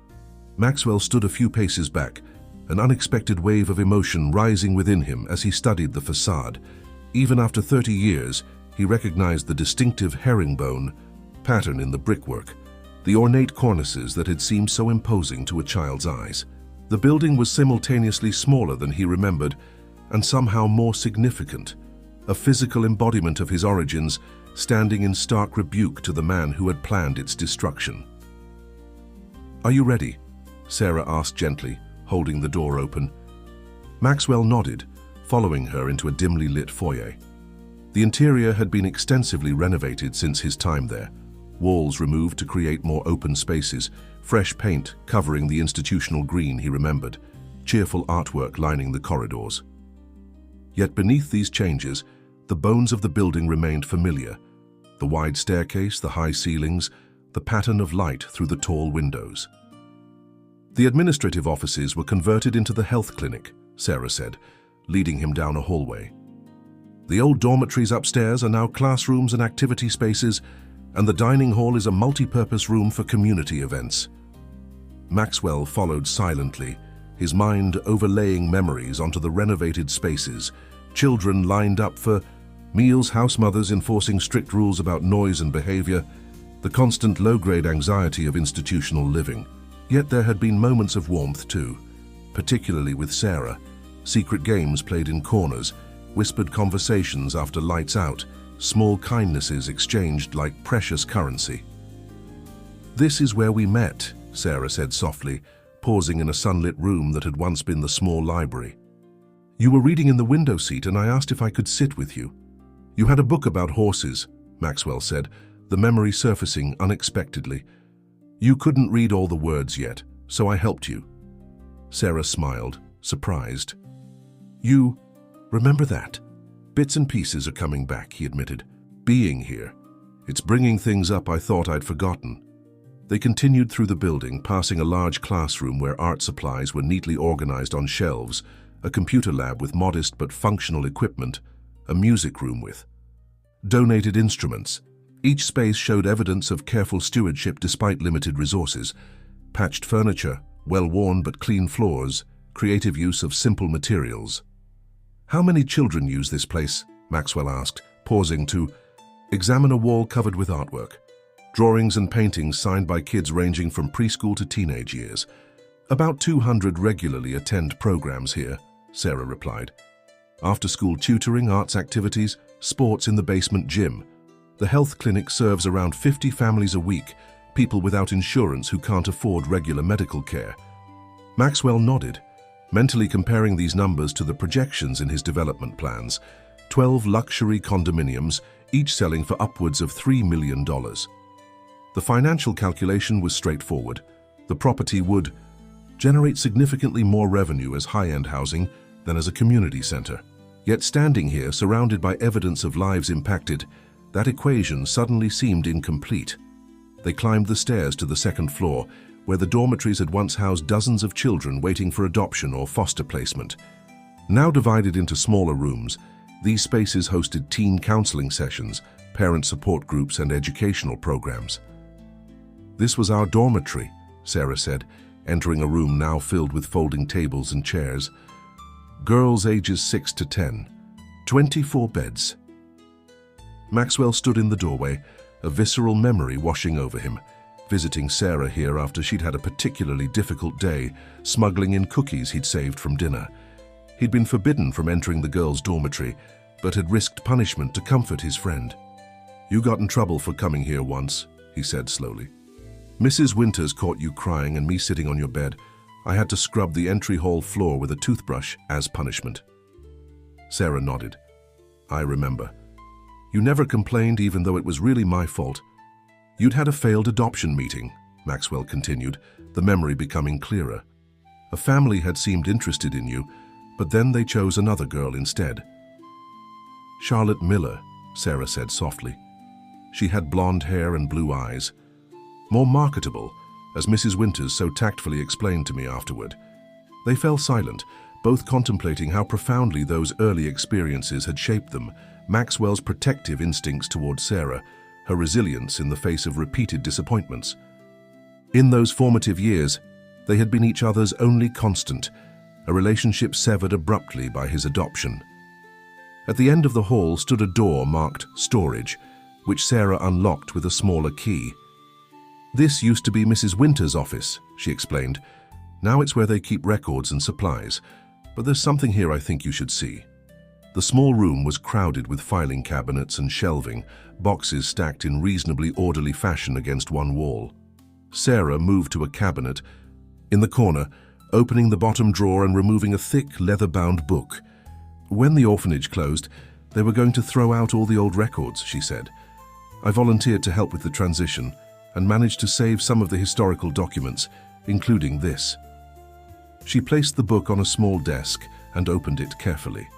Maxwell stood a few paces back, an unexpected wave of emotion rising within him as he studied the facade. Even after 30 years, he recognized the distinctive herringbone pattern in the brickwork, the ornate cornices that had seemed so imposing to a child's eyes. The building was simultaneously smaller than he remembered and somehow more significant, a physical embodiment of his origins standing in stark rebuke to the man who had planned its destruction. "Are you ready?" Sarah asked gently, holding the door open. Maxwell nodded, following her into a dimly lit foyer. The interior had been extensively renovated since his time there, walls removed to create more open spaces, fresh paint covering the institutional green he remembered, cheerful artwork lining the corridors. Yet beneath these changes, the bones of the building remained familiar. The wide staircase, the high ceilings, the pattern of light through the tall windows. The administrative offices were converted into the health clinic, Sarah said, leading him down a hallway. The old dormitories upstairs are now classrooms and activity spaces, and the dining hall is a multi-purpose room for community events. Maxwell followed silently, his mind overlaying memories onto the renovated spaces, children lined up for meals, house mothers enforcing strict rules about noise and behavior, the constant low-grade anxiety of institutional living. Yet there had been moments of warmth too, particularly with Sarah, secret games played in corners, whispered conversations after lights out, small kindnesses exchanged like precious currency. "This is where we met," Sarah said softly, pausing in a sunlit room that had once been the small library. "You were reading in the window seat and I asked if I could sit with you. You had a book about horses," Maxwell said, the memory surfacing unexpectedly. "You couldn't read all the words yet, so I helped you." Sarah smiled, surprised. "You remember that? Bits and pieces are coming back," he admitted. "Being here. It's bringing things up I thought I'd forgotten." They continued through the building, passing a large classroom where art supplies were neatly organized on shelves, a computer lab with modest but functional equipment, a music room with donated instruments. Each space showed evidence of careful stewardship despite limited resources. Patched furniture, well-worn but clean floors, creative use of simple materials. "How many children use this place?" Maxwell asked, pausing to examine a wall covered with artwork. Drawings and paintings signed by kids ranging from preschool to teenage years. "About 200 regularly attend programs here," Sarah replied. "After-school tutoring, arts activities, sports in the basement gym. The health clinic serves around 50 families a week, people without insurance who can't afford regular medical care." Maxwell nodded, mentally comparing these numbers to the projections in his development plans. 12 luxury condominiums, each selling for upwards of $3 million. The financial calculation was straightforward. The property would generate significantly more revenue as high-end housing than as a community center. Yet standing here, surrounded by evidence of lives impacted, that equation suddenly seemed incomplete. They climbed the stairs to the second floor, where the dormitories had once housed dozens of children waiting for adoption or foster placement. Now divided into smaller rooms, these spaces hosted teen counseling sessions, parent support groups, and educational programs. "This was our dormitory," Sarah said, entering a room now filled with folding tables and chairs. "Girls ages 6 to 10. 24 beds." Maxwell stood in the doorway, a visceral memory washing over him, visiting Sarah here after she'd had a particularly difficult day, smuggling in cookies he'd saved from dinner. He'd been forbidden from entering the girls' dormitory, but had risked punishment to comfort his friend. You got in trouble for coming here once, he said slowly. Mrs. Winters caught you crying and me sitting on your bed. I had to scrub the entry hall floor with a toothbrush as punishment. Sarah nodded. I remember. You never complained even though it was really my fault. You'd had a failed adoption meeting, Maxwell continued, the memory becoming clearer. A family had seemed interested in you, but then they chose another girl instead. Charlotte Miller, Sarah said softly. She had blonde hair and blue eyes. More marketable, as Mrs. Winters so tactfully explained to me afterward. They fell silent, both contemplating how profoundly those early experiences had shaped them, Maxwell's protective instincts toward Sarah, her resilience in the face of repeated disappointments. In those formative years, they had been each other's only constant, a relationship severed abruptly by his adoption. At the end of the hall stood a door marked Storage, which Sarah unlocked with a smaller key. This used to be Mrs. Winters' office, she explained. Now it's where they keep records and supplies, but there's something here I think you should see. The small room was crowded with filing cabinets and shelving, boxes stacked in reasonably orderly fashion against one wall. Sarah moved to a cabinet in the corner, opening the bottom drawer and removing a thick, leather-bound book. When the orphanage closed, they were going to throw out all the old records, she said. I volunteered to help with the transition and managed to save some of the historical documents, including this. She placed the book on a small desk and opened it carefully.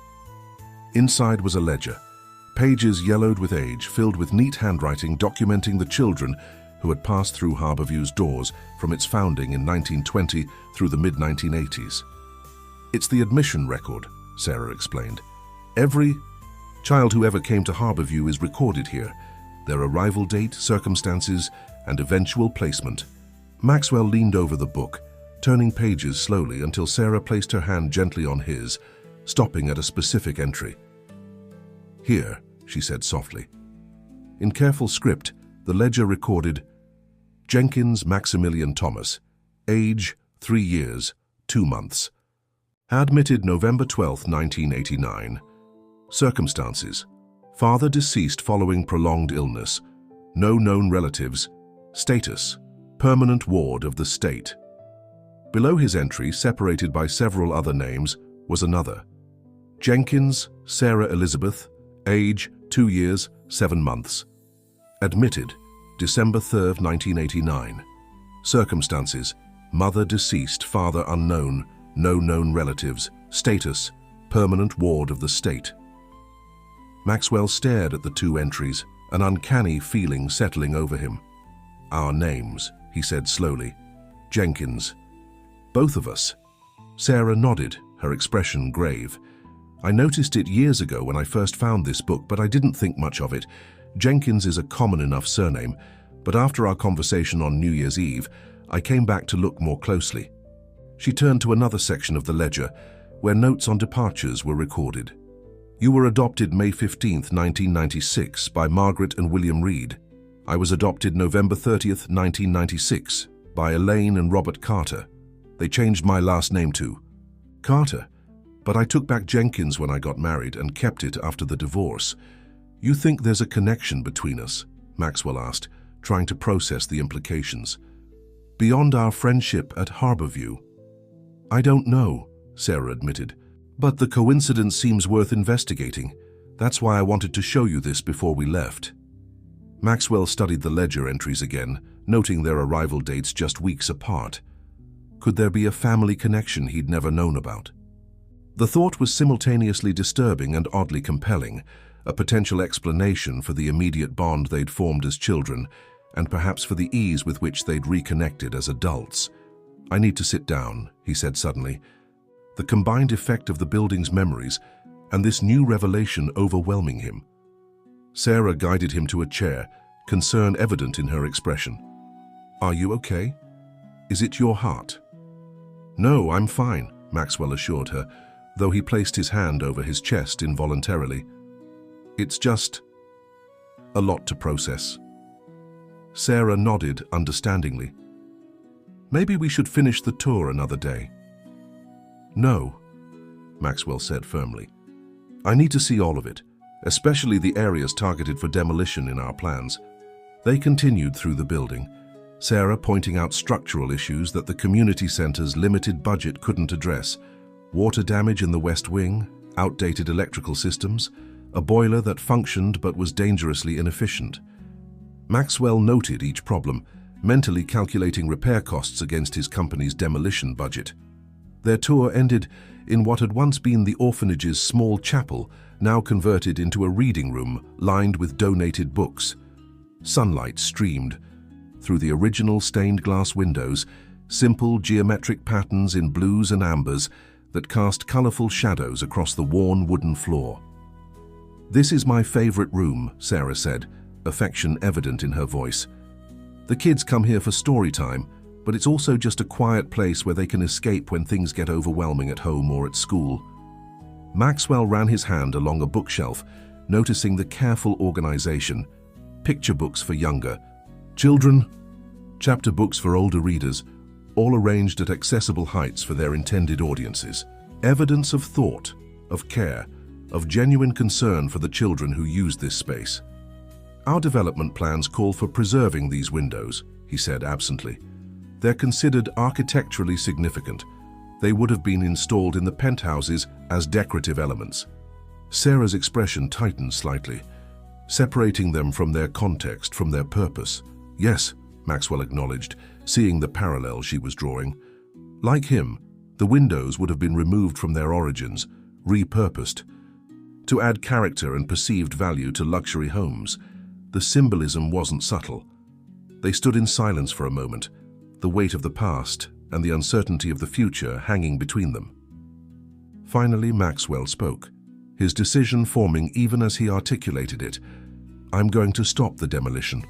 Inside was a ledger, pages yellowed with age, filled with neat handwriting documenting the children who had passed through Harborview's doors from its founding in 1920 through the mid-1980s. It's the admission record, Sarah explained. Every child who ever came to Harborview is recorded here, their arrival date, circumstances, and eventual placement. Maxwell leaned over the book, turning pages slowly until Sarah placed her hand gently on his, stopping at a specific entry. Here, she said softly. In careful script, the ledger recorded Jenkins Maximilian Thomas, age 3 years, 2 months. Admitted November 12, 1989. Circumstances: father deceased following prolonged illness. No known relatives. Status: permanent ward of the state. Below his entry, separated by several other names, was another. Jenkins Sarah Elizabeth, age 2 years, 7 months. Admitted December 3, 1989. Circumstances: mother deceased, father unknown, no known relatives. Status: permanent ward of the state. Maxwell stared at the 2 entries, an uncanny feeling settling over him. Our names, he said slowly. Jenkins. Both of us. Sarah nodded, her expression grave. I noticed it years ago when I first found this book, but I didn't think much of it. Jenkins is a common enough surname, but after our conversation on New Year's Eve, I came back to look more closely. She turned to another section of the ledger, where notes on departures were recorded. You were adopted May 15, 1996, by Margaret and William Reed. I was adopted November 30, 1996, by Elaine and Robert Carter. They changed my last name to Carter, but I took back Jenkins when I got married and kept it after the divorce. You think there's a connection between us? Maxwell asked, trying to process the implications. Beyond our friendship at Harborview? I don't know, Sarah admitted, but the coincidence seems worth investigating. That's why I wanted to show you this before we left. Maxwell studied the ledger entries again, noting their arrival dates just weeks apart. Could there be a family connection he'd never known about? The thought was simultaneously disturbing and oddly compelling, a potential explanation for the immediate bond they'd formed as children, and perhaps for the ease with which they'd reconnected as adults. I need to sit down, he said suddenly. The combined effect of the building's memories and this new revelation overwhelming him. Sarah guided him to a chair, concern evident in her expression. Are you okay? Is it your heart? No, I'm fine, Maxwell assured her, though he placed his hand over his chest involuntarily. It's just a lot to process. Sarah nodded understandingly. Maybe we should finish the tour another day. No, Maxwell said firmly. I need to see all of it. especially the areas targeted for demolition in our plans. They continued through the building, Sarah pointing out structural issues that the community center's limited budget couldn't address: water damage in the West Wing, outdated electrical systems, a boiler that functioned but was dangerously inefficient. Maxwell noted each problem, mentally calculating repair costs against his company's demolition budget. Their tour ended in what had once been the orphanage's small chapel, now converted into a reading room lined with donated books. Sunlight streamed through the original stained glass windows, simple geometric patterns in blues and ambers that cast colorful shadows across the worn wooden floor. "This is my favorite room," Sarah said, affection evident in her voice. "The kids come here for story time, but it's also just a quiet place where they can escape when things get overwhelming at home or at school." Maxwell ran his hand along a bookshelf, noticing the careful organization: picture books for younger children, chapter books for older readers, all arranged at accessible heights for their intended audiences. Evidence of thought, of care, of genuine concern for the children who use this space. "Our development plans call for preserving these windows," he said absently. "They're considered architecturally significant. They would have been installed in the penthouses as decorative elements." Sarah's expression tightened slightly, separating them from their context, from their purpose. "Yes," Maxwell acknowledged, seeing the parallel she was drawing. Like him, the windows would have been removed from their origins, repurposed, to add character and perceived value to luxury homes. The symbolism wasn't subtle. They stood in silence for a moment, the weight of the past and the uncertainty of the future hanging between them. Finally, Maxwell spoke, his decision forming even as he articulated it. "I'm going to stop the demolition."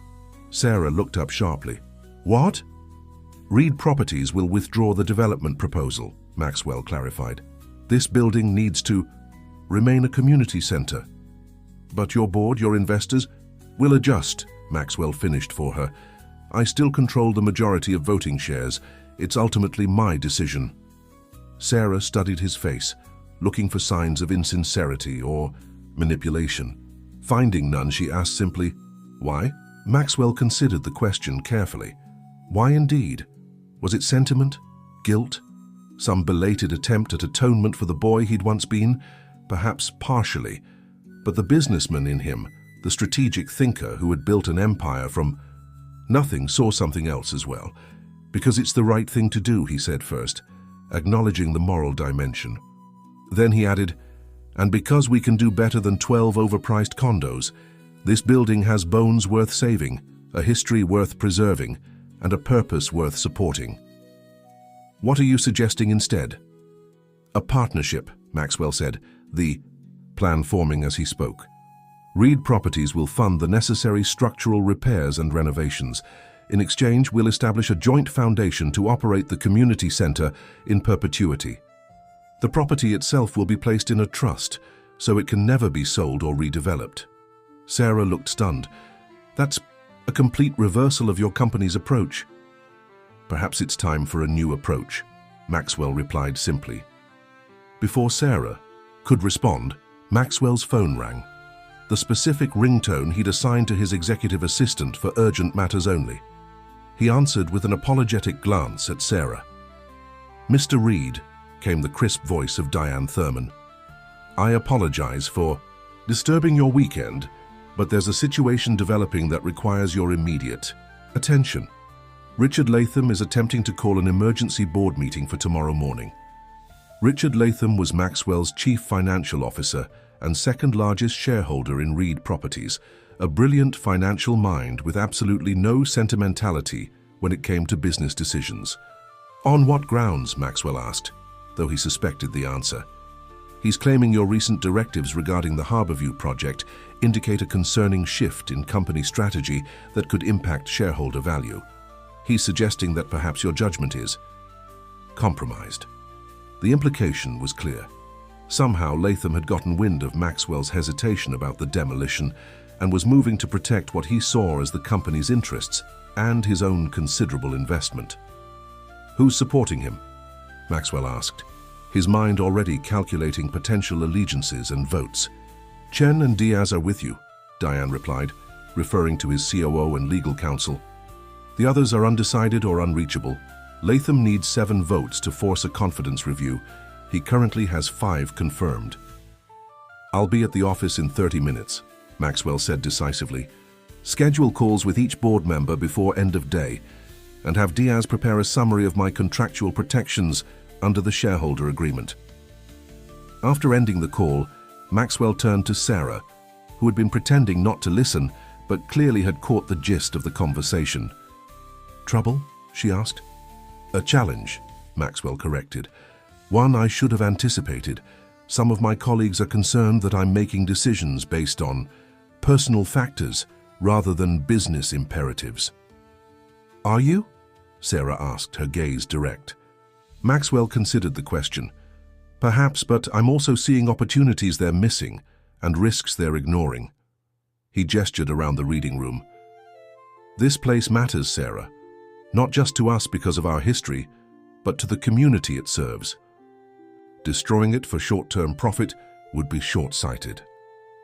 Sarah looked up sharply. "What?" "Reed Properties will withdraw the development proposal," Maxwell clarified. "This building needs to remain a community center." "But your board, your investors, will adjust," Maxwell finished for her. "I still control the majority of voting shares. It's ultimately my decision." Sarah studied his face, looking for signs of insincerity or manipulation. Finding none, she asked simply, "Why?" Maxwell considered the question carefully. Why indeed? Was it sentiment? Guilt? Some belated attempt at atonement for the boy he'd once been? Perhaps partially. But the businessman in him, the strategic thinker who had built an empire from nothing, saw something else as well. "Because it's the right thing to do," he said first, acknowledging the moral dimension. Then he added, "And because we can do better than 12 overpriced condos, this building has bones worth saving, a history worth preserving, and a purpose worth supporting." "What are you suggesting instead?" "A partnership," Maxwell said, the plan forming as he spoke. "Reed Properties will fund the necessary structural repairs and renovations. In exchange, we'll establish a joint foundation to operate the community center in perpetuity. The property itself will be placed in a trust, so it can never be sold or redeveloped." Sarah looked stunned. "That's a complete reversal of your company's approach." "Perhaps it's time for a new approach," Maxwell replied simply. Before Sarah could respond, Maxwell's phone rang. The specific ringtone he'd assigned to his executive assistant for urgent matters only. He answered with an apologetic glance at Sarah. "Mr. Reed," came the crisp voice of Diane Thurman. "I apologize for disturbing your weekend, but there's a situation developing that requires your immediate attention. Richard Latham is attempting to call an emergency board meeting for tomorrow morning." Richard Latham was Maxwell's chief financial officer and second largest shareholder in Reed Properties, a brilliant financial mind with absolutely no sentimentality when it came to business decisions. "On what grounds?" Maxwell asked, though he suspected the answer. "He's claiming your recent directives regarding the Harborview project indicate a concerning shift in company strategy that could impact shareholder value. He's suggesting that perhaps your judgment is compromised." The implication was clear. Somehow Latham had gotten wind of Maxwell's hesitation about the demolition and was moving to protect what he saw as the company's interests and his own considerable investment. "Who's supporting him?" Maxwell asked, his mind already calculating potential allegiances and votes. Chen and Diaz are with you, Diane replied, referring to his COO and legal counsel. The others are undecided or unreachable. Latham needs 7 votes to force a confidence review. He currently has 5 confirmed. I'll be at the office in 30 minutes, Maxwell said decisively. Schedule calls with each board member before end of day, and have Diaz prepare a summary of my contractual protections under the shareholder agreement. After ending the call, Maxwell turned to Sarah, who had been pretending not to listen, but clearly had caught the gist of the conversation. Trouble? She asked. A challenge, Maxwell corrected. One I should have anticipated. Some of my colleagues are concerned that I'm making decisions based on personal factors rather than business imperatives. Are you? Sarah asked, her gaze direct. Maxwell considered the question. Perhaps, but I'm also seeing opportunities they're missing and risks they're ignoring. He gestured around the reading room. This place matters, Sarah, not just to us because of our history, but to the community it serves. Destroying it for short-term profit would be short-sighted.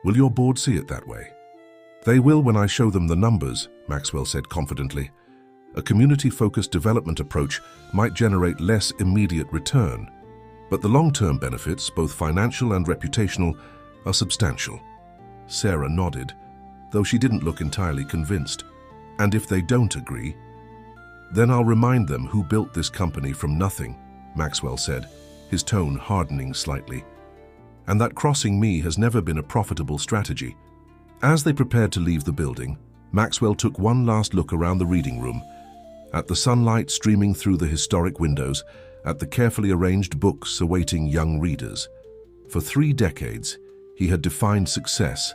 Will your board see it that way? They will when I show them the numbers, Maxwell said confidently. A community-focused development approach might generate less immediate return, but the long-term benefits, both financial and reputational, are substantial. Sarah nodded, though she didn't look entirely convinced. And if they don't agree, then I'll remind them who built this company from nothing, Maxwell said, his tone hardening slightly. And that crossing me has never been a profitable strategy. As they prepared to leave the building, Maxwell took one last look around the reading room, at the sunlight streaming through the historic windows, at the carefully arranged books awaiting young readers. For 3 decades, he had defined success,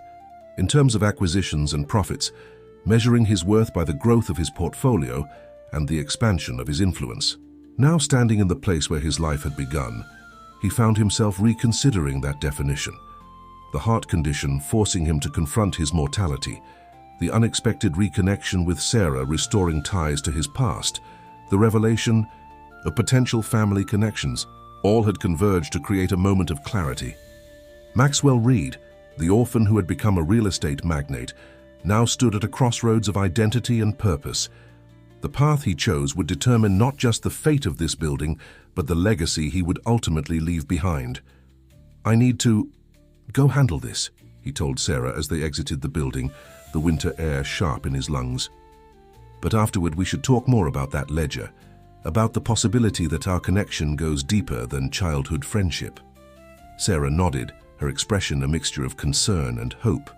in terms of acquisitions and profits, measuring his worth by the growth of his portfolio and the expansion of his influence. Now standing in the place where his life had begun, he found himself reconsidering that definition, the heart condition forcing him to confront his mortality, the unexpected reconnection with Sarah restoring ties to his past, the revelation of potential family connections. All had converged to create a moment of clarity. Maxwell Reed, the orphan who had become a real estate magnate, now stood at a crossroads of identity and purpose. The path he chose would determine not just the fate of this building, but the legacy he would ultimately leave behind. I need to go handle this, he told Sarah as they exited the building, the winter air sharp in his lungs. But afterward we should talk more about that ledger, about the possibility that our connection goes deeper than childhood friendship. Sarah nodded, her expression a mixture of concern and hope.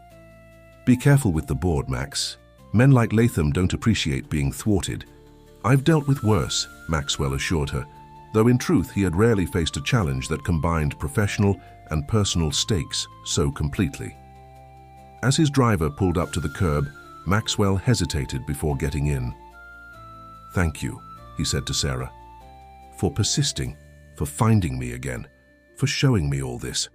Be careful with the board, Max. Men like Latham don't appreciate being thwarted. I've dealt with worse, Maxwell assured her, though in truth he had rarely faced a challenge that combined professional and personal stakes so completely. As his driver pulled up to the curb, Maxwell hesitated before getting in. Thank you, he said to Sarah, for persisting, for finding me again, for showing me all this.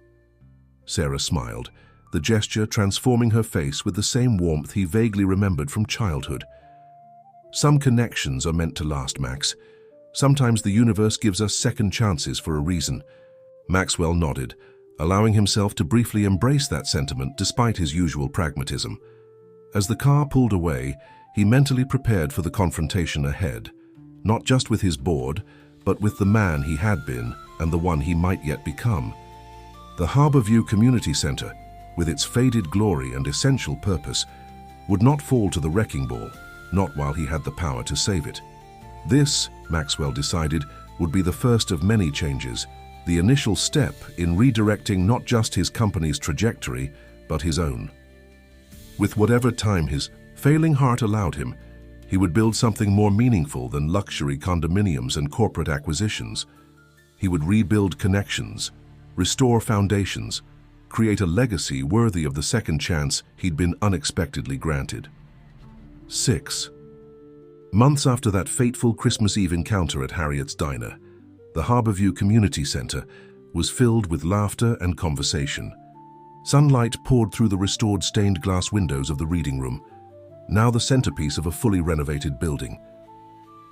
Sarah smiled, the gesture transforming her face with the same warmth he vaguely remembered from childhood. Some connections are meant to last, Max. Sometimes the universe gives us second chances for a reason. Maxwell nodded, allowing himself to briefly embrace that sentiment despite his usual pragmatism. As the car pulled away, he mentally prepared for the confrontation ahead, not just with his board, but with the man he had been and the one he might yet become. The Harborview Community Center, with its faded glory and essential purpose, would not fall to the wrecking ball, not while he had the power to save it. This, Maxwell decided, would be the first of many changes, the initial step in redirecting not just his company's trajectory, but his own. With whatever time his failing heart allowed him, he would build something more meaningful than luxury condominiums and corporate acquisitions. He would rebuild connections, restore foundations, create a legacy worthy of the second chance he'd been unexpectedly granted. 6. Months after that fateful Christmas Eve encounter at Harriet's Diner, the Harborview Community Center was filled with laughter and conversation. Sunlight poured through the restored stained glass windows of the reading room, now the centerpiece of a fully renovated building.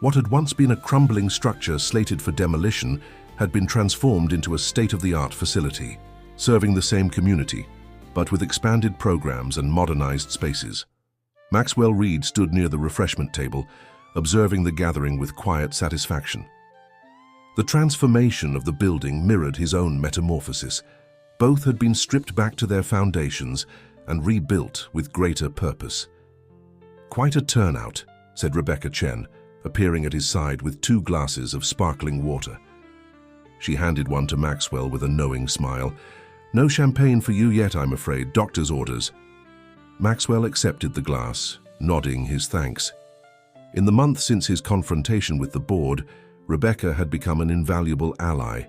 What had once been a crumbling structure slated for demolition had been transformed into a state-of-the-art facility, serving the same community, but with expanded programs and modernized spaces. Maxwell Reed stood near the refreshment table, observing the gathering with quiet satisfaction. The transformation of the building mirrored his own metamorphosis. Both had been stripped back to their foundations and rebuilt with greater purpose. "Quite a turnout," said Rebecca Chen, appearing at his side with 2 glasses of sparkling water. She handed one to Maxwell with a knowing smile. "No champagne for you yet, I'm afraid. Doctor's orders." Maxwell accepted the glass, nodding his thanks. In the month since his confrontation with the board, Rebecca had become an invaluable ally,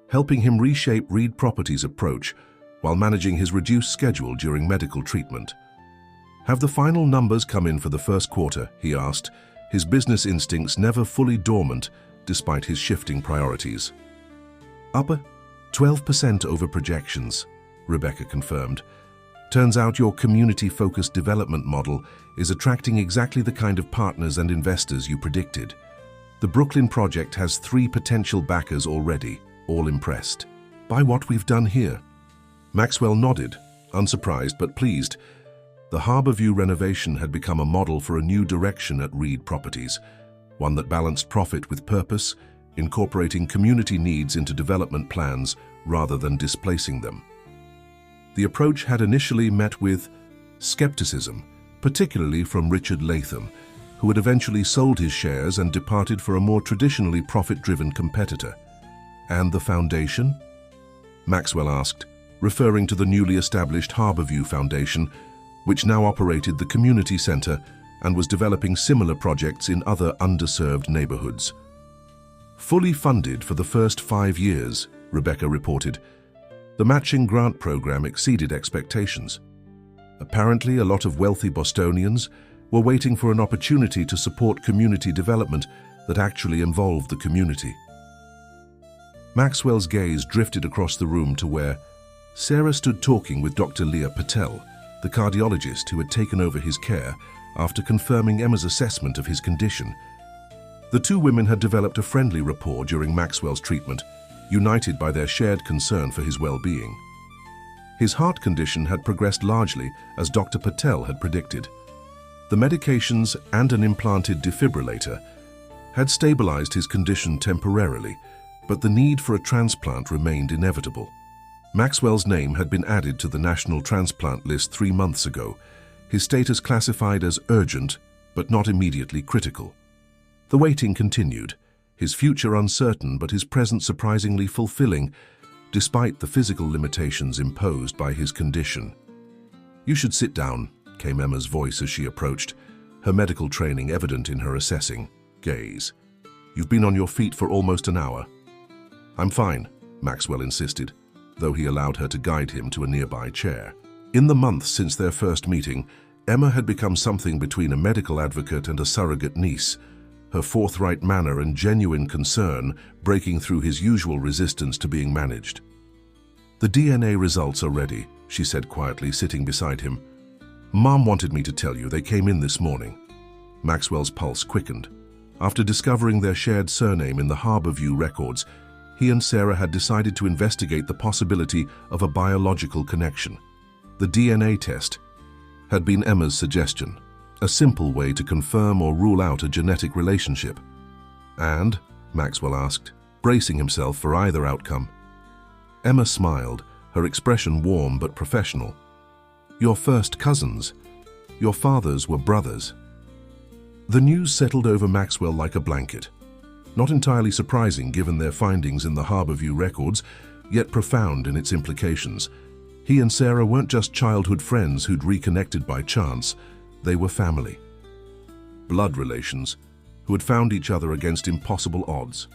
helping him reshape Reed Properties' approach while managing his reduced schedule during medical treatment. "Have the final numbers come in for the first quarter?" he asked, his business instincts never fully dormant despite his shifting priorities. "Up 12% over projections," Rebecca confirmed. "Turns out your community-focused development model is attracting exactly the kind of partners and investors you predicted. The Brooklyn project has 3 potential backers already, all impressed by what we've done here." Maxwell nodded, unsurprised but pleased. The Harborview renovation had become a model for a new direction at Reed Properties, one that balanced profit with purpose, incorporating community needs into development plans rather than displacing them. The approach had initially met with skepticism, particularly from Richard Latham, who had eventually sold his shares and departed for a more traditionally profit-driven competitor. "And the foundation?" Maxwell asked, referring to the newly established Harborview Foundation, which now operated the community center and was developing similar projects in other underserved neighborhoods. "Fully funded for the first 5 years," Rebecca reported. "The matching grant program exceeded expectations. Apparently, a lot of wealthy Bostonians were waiting for an opportunity to support community development that actually involved the community." Maxwell's gaze drifted across the room to where Sarah stood talking with Dr. Leah Patel, the cardiologist who had taken over his care after confirming Emma's assessment of his condition. The 2 women had developed a friendly rapport during Maxwell's treatment, united by their shared concern for his well-being. His heart condition had progressed largely as Dr. Patel had predicted. The medications and an implanted defibrillator had stabilized his condition temporarily, but the need for a transplant remained inevitable. Maxwell's name had been added to the national transplant list 3 months ago, his status classified as urgent but not immediately critical. The waiting continued, his future uncertain but his present surprisingly fulfilling, despite the physical limitations imposed by his condition. "You should sit down," came Emma's voice as she approached, her medical training evident in her assessing gaze. "You've been on your feet for almost an hour." "I'm fine," Maxwell insisted, though he allowed her to guide him to a nearby chair. In the months since their first meeting, Emma had become something between a medical advocate and a surrogate niece, her forthright manner and genuine concern breaking through his usual resistance to being managed. "The DNA results are ready," she said quietly, sitting beside him. "Mom wanted me to tell you they came in this morning." Maxwell's pulse quickened. After discovering their shared surname in the Harborview records, he and Sarah had decided to investigate the possibility of a biological connection. The DNA test had been Emma's suggestion, a simple way to confirm or rule out a genetic relationship. "And?" Maxwell asked, bracing himself for either outcome. Emma smiled, her expression warm but professional. "You're first cousins. Your fathers were brothers." The news settled over Maxwell like a blanket. Not entirely surprising given their findings in the Harborview records, yet profound in its implications. He and Sarah weren't just childhood friends who'd reconnected by chance, they were family. Blood relations, who had found each other against impossible odds.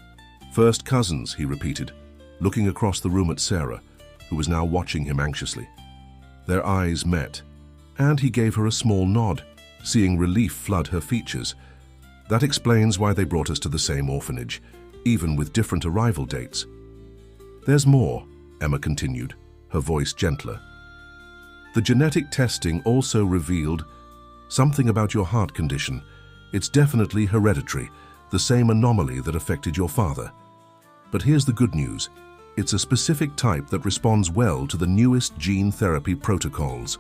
"First cousins," he repeated, looking across the room at Sarah, who was now watching him anxiously. Their eyes met, and he gave her a small nod, seeing relief flood her features. "That explains why they brought us to the same orphanage, even with different arrival dates." "There's more," Emma continued, her voice gentler. "The genetic testing also revealed something about your heart condition. It's definitely hereditary, the same anomaly that affected your father. But here's the good news. It's a specific type that responds well to the newest gene therapy protocols.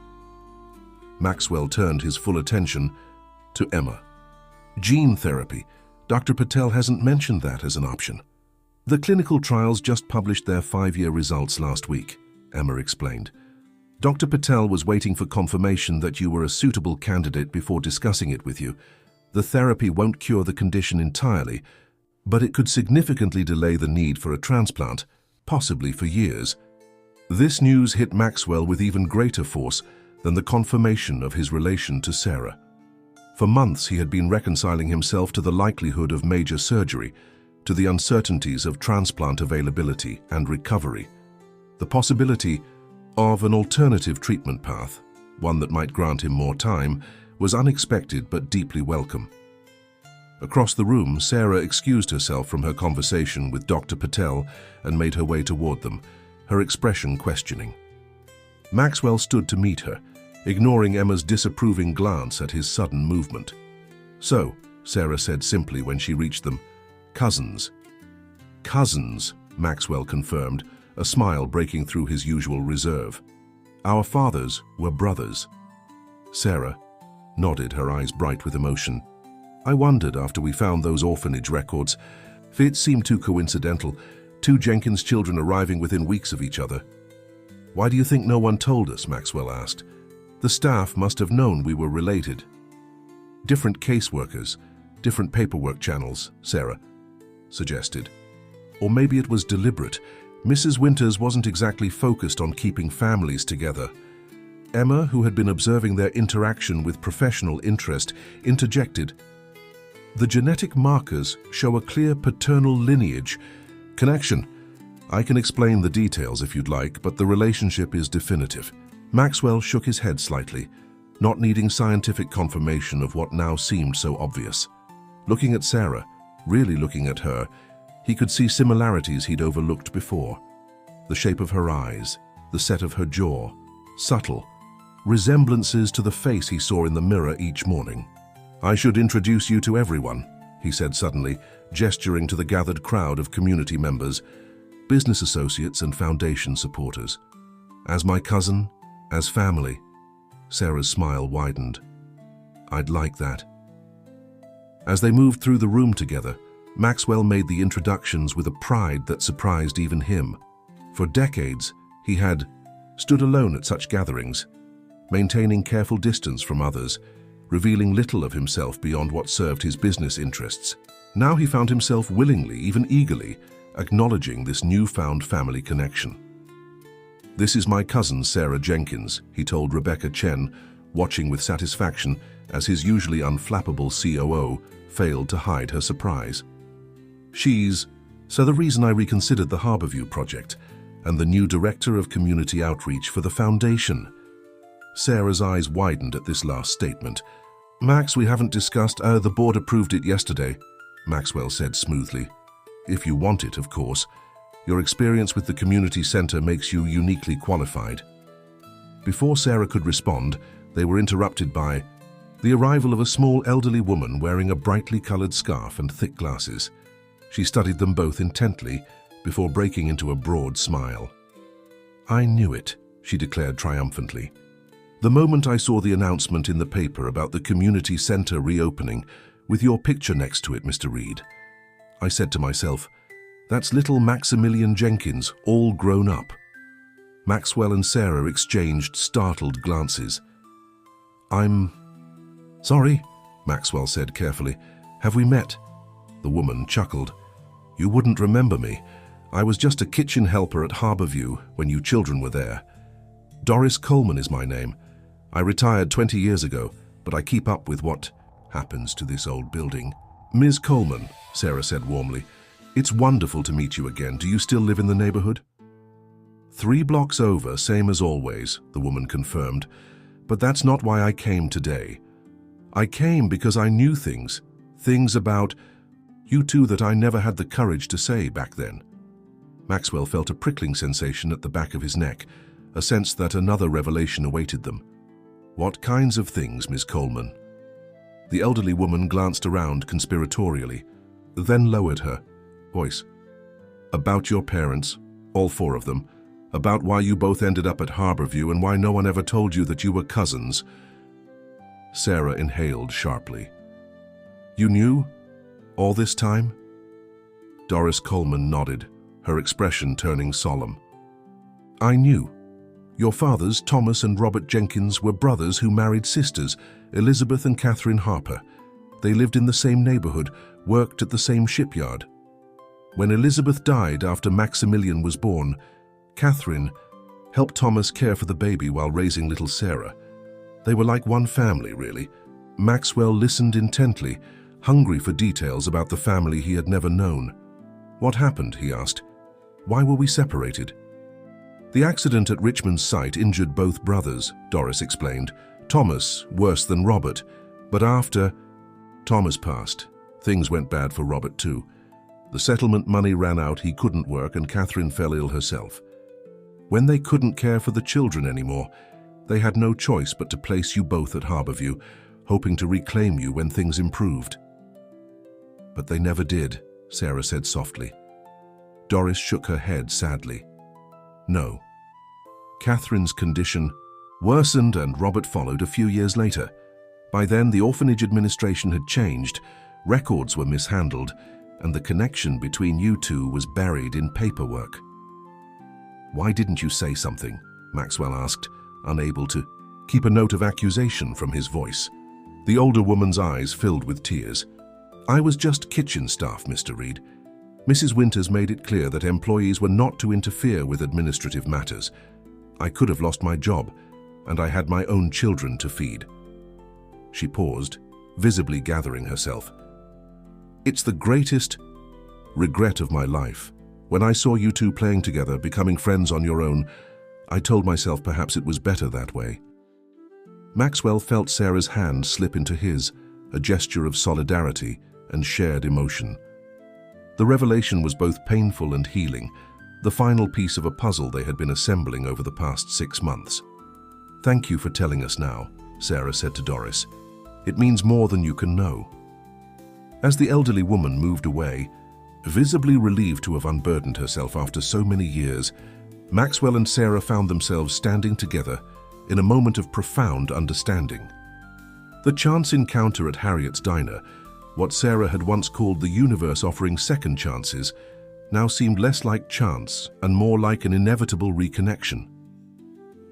Maxwell turned his full attention to Emma. Gene therapy. Dr. Patel hasn't mentioned that as an option. The clinical trials just published their 5-year results last week, Emma explained. Dr. Patel was waiting for confirmation that you were a suitable candidate before discussing it with you. The therapy won't cure the condition entirely, but it could significantly delay the need for a transplant, possibly for years. This news hit Maxwell with even greater force than the confirmation of his relation to Sarah. For months he had been reconciling himself to the likelihood of major surgery, to the uncertainties of transplant availability and recovery. The possibility of an alternative treatment path, one that might grant him more time, was unexpected but deeply welcome. Across the room, Sarah excused herself from her conversation with Dr. Patel and made her way toward them, her expression questioning. Maxwell stood to meet her, ignoring Emma's disapproving glance at his sudden movement. "So," Sarah said simply when she reached them, "cousins." "Cousins," Maxwell confirmed, a smile breaking through his usual reserve. "Our fathers were brothers." Sarah nodded, her eyes bright with emotion. "I wondered after we found those orphanage records. It seemed too coincidental, 2 Jenkins children arriving within weeks of each other." "Why do you think no one told us?" Maxwell asked. "The staff must have known we were related." "Different caseworkers, different paperwork channels," Sarah suggested. "Or maybe it was deliberate. Mrs. Winters wasn't exactly focused on keeping families together." Emma, who had been observing their interaction with professional interest, interjected. "The genetic markers show a clear paternal lineage connection. I can explain the details if you'd like, but the relationship is definitive." Maxwell shook his head slightly, not needing scientific confirmation of what now seemed so obvious. Looking at Sarah, really looking at her, he could see similarities he'd overlooked before. The shape of her eyes, the set of her jaw, subtle resemblances to the face he saw in the mirror each morning. "I should introduce you to everyone," he said suddenly, gesturing to the gathered crowd of community members, business associates and foundation supporters. "As my cousin, as family." Sarah's smile widened. "I'd like that." As they moved through the room together, Maxwell made the introductions with a pride that surprised even him. For decades, he had stood alone at such gatherings, maintaining careful distance from others, revealing little of himself beyond what served his business interests. Now he found himself willingly, even eagerly, acknowledging this newfound family connection. "This is my cousin, Sarah Jenkins," he told Rebecca Chen, watching with satisfaction as his usually unflappable COO failed to hide her surprise. So the reason I reconsidered the Harborview project and the new director of community outreach for the foundation." Sarah's eyes widened at this last statement. "Max, we haven't discussed. The board approved it yesterday," Maxwell said smoothly. "If you want it, of course. Your experience with the community center makes you uniquely qualified." Before Sarah could respond, they were interrupted by the arrival of a small elderly woman wearing a brightly colored scarf and thick glasses. She studied them both intently before breaking into a broad smile. "I knew it," she declared triumphantly. "The moment I saw the announcement in the paper about the community center reopening, with your picture next to it, Mr. Reed, I said to myself, that's little Maximilian Jenkins, all grown up." Maxwell and Sarah exchanged startled glances. "I'm sorry," Maxwell said carefully. "Have we met?" The woman chuckled. "You wouldn't remember me. I was just a kitchen helper at Harborview when you children were there. Doris Coleman is my name. I retired 20 years ago, but I keep up with what happens to this old building." "Ms. Coleman," Sarah said warmly, "it's wonderful to meet you again. Do you still live in the neighborhood?" 3 blocks over, same as always," the woman confirmed. "But that's not why I came today. I came because I knew things about you two that I never had the courage to say back then." Maxwell felt a prickling sensation at the back of his neck, a sense that another revelation awaited them. "What kinds of things, Miss Coleman?" The elderly woman glanced around conspiratorially, then lowered her voice. "About your parents, all four of them, about why you both ended up at Harborview and why no one ever told you that you were cousins. Sarah inhaled sharply. You knew? All this time? Doris Coleman nodded, her expression turning solemn. I knew. Your fathers, Thomas and Robert Jenkins, were brothers who married sisters, Elizabeth and Catherine Harper. They lived in the same neighborhood, worked at the same shipyard. When Elizabeth died after Maximilian was born, Catherine helped Thomas care for the baby while raising little Sarah. They were like one family, really. Maxwell listened intently, hungry for details about the family he had never known. What happened, he asked. Why were we separated? The accident at Richmond's site injured both brothers, Doris explained. Thomas worse than Robert, but after Thomas passed, things went bad for Robert too. The settlement money ran out, he couldn't work, and Catherine fell ill herself. When they couldn't care for the children anymore, they had no choice but to place you both at Harborview, hoping to reclaim you when things improved. But they never did, Sarah said softly. Doris shook her head sadly. No. Catherine's condition worsened and Robert followed a few years later. By then, the orphanage administration had changed, records were mishandled, and the connection between you two was buried in paperwork. Why didn't you say something? Maxwell asked, unable to keep a note of accusation from his voice. The older woman's eyes filled with tears. I was just kitchen staff, Mr. Reed. Mrs. Winters made it clear that employees were not to interfere with administrative matters. I could have lost my job, and I had my own children to feed. She paused, visibly gathering herself. It's the greatest regret of my life. When I saw you two playing together, becoming friends on your own, I told myself perhaps it was better that way. Maxwell felt Sarah's hand slip into his, a gesture of solidarity and shared emotion. The revelation was both painful and healing, the final piece of a puzzle they had been assembling over the past 6 months. Thank you for telling us now, Sarah said to Doris. It means more than you can know. As the elderly woman moved away, visibly relieved to have unburdened herself after so many years, Maxwell and Sarah found themselves standing together in a moment of profound understanding. The chance encounter at Harriet's diner, what Sarah had once called the universe offering second chances, now seemed less like chance and more like an inevitable reconnection.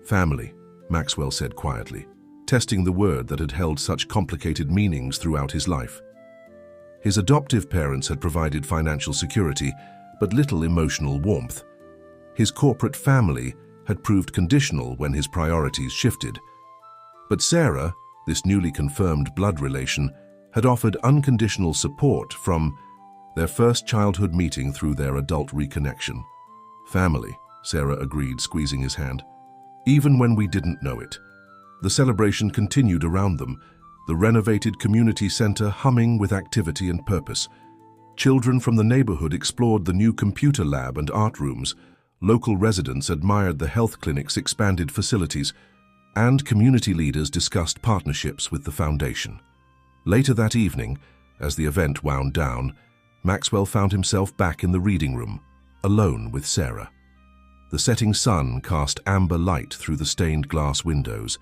Family, Maxwell said quietly, testing the word that had held such complicated meanings throughout his life. His adoptive parents had provided financial security, but little emotional warmth. His corporate family had proved conditional when his priorities shifted. But Sarah, this newly confirmed blood relation, had offered unconditional support from their first childhood meeting through their adult reconnection. Family, Sarah agreed, squeezing his hand. Even when we didn't know it. The celebration continued around them, the renovated community center humming with activity and purpose. Children from the neighborhood explored the new computer lab and art rooms. Local residents admired the health clinic's expanded facilities, and community leaders discussed partnerships with the foundation. Later that evening, as the event wound down, Maxwell found himself back in the reading room, alone with Sarah. The setting sun cast amber light through the stained glass windows,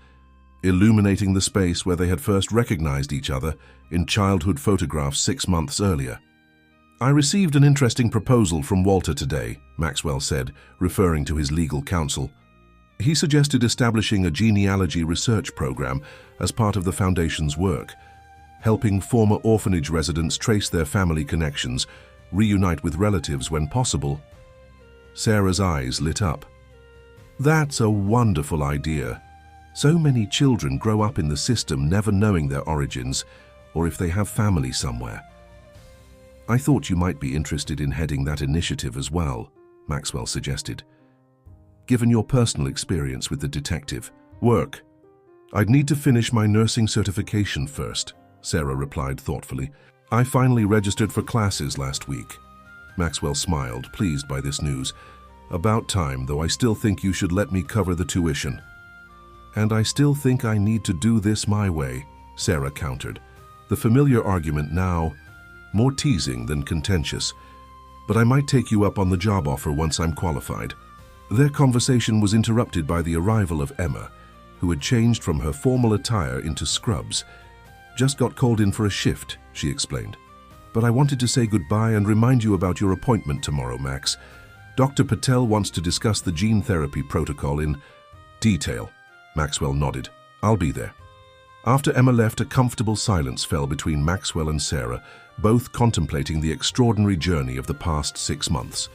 illuminating the space where they had first recognized each other in childhood photographs 6 months earlier. I received an interesting proposal from Walter today, Maxwell said, referring to his legal counsel. He suggested establishing a genealogy research program as part of the foundation's work, helping former orphanage residents trace their family connections, reunite with relatives when possible. Sarah's eyes lit up. That's a wonderful idea. So many children grow up in the system never knowing their origins or if they have family somewhere. I thought you might be interested in heading that initiative as well, Maxwell suggested. Given your personal experience with the detective work, I'd need to finish my nursing certification first, Sarah replied thoughtfully. I finally registered for classes last week. Maxwell smiled, pleased by this news. About time, though I still think you should let me cover the tuition. And I still think I need to do this my way, Sarah countered, the familiar argument now more teasing than contentious. but I might take you up on the job offer once I'm qualified." Their conversation was interrupted by the arrival of Emma, who had changed from her formal attire into scrubs. "Just got called in for a shift," she explained. "But I wanted to say goodbye and remind you about your appointment tomorrow, Max. Dr. Patel wants to discuss the gene therapy protocol in detail." Maxwell nodded. "I'll be there." After Emma left, a comfortable silence fell between Maxwell and Sarah, both contemplating the extraordinary journey of the past 6 months.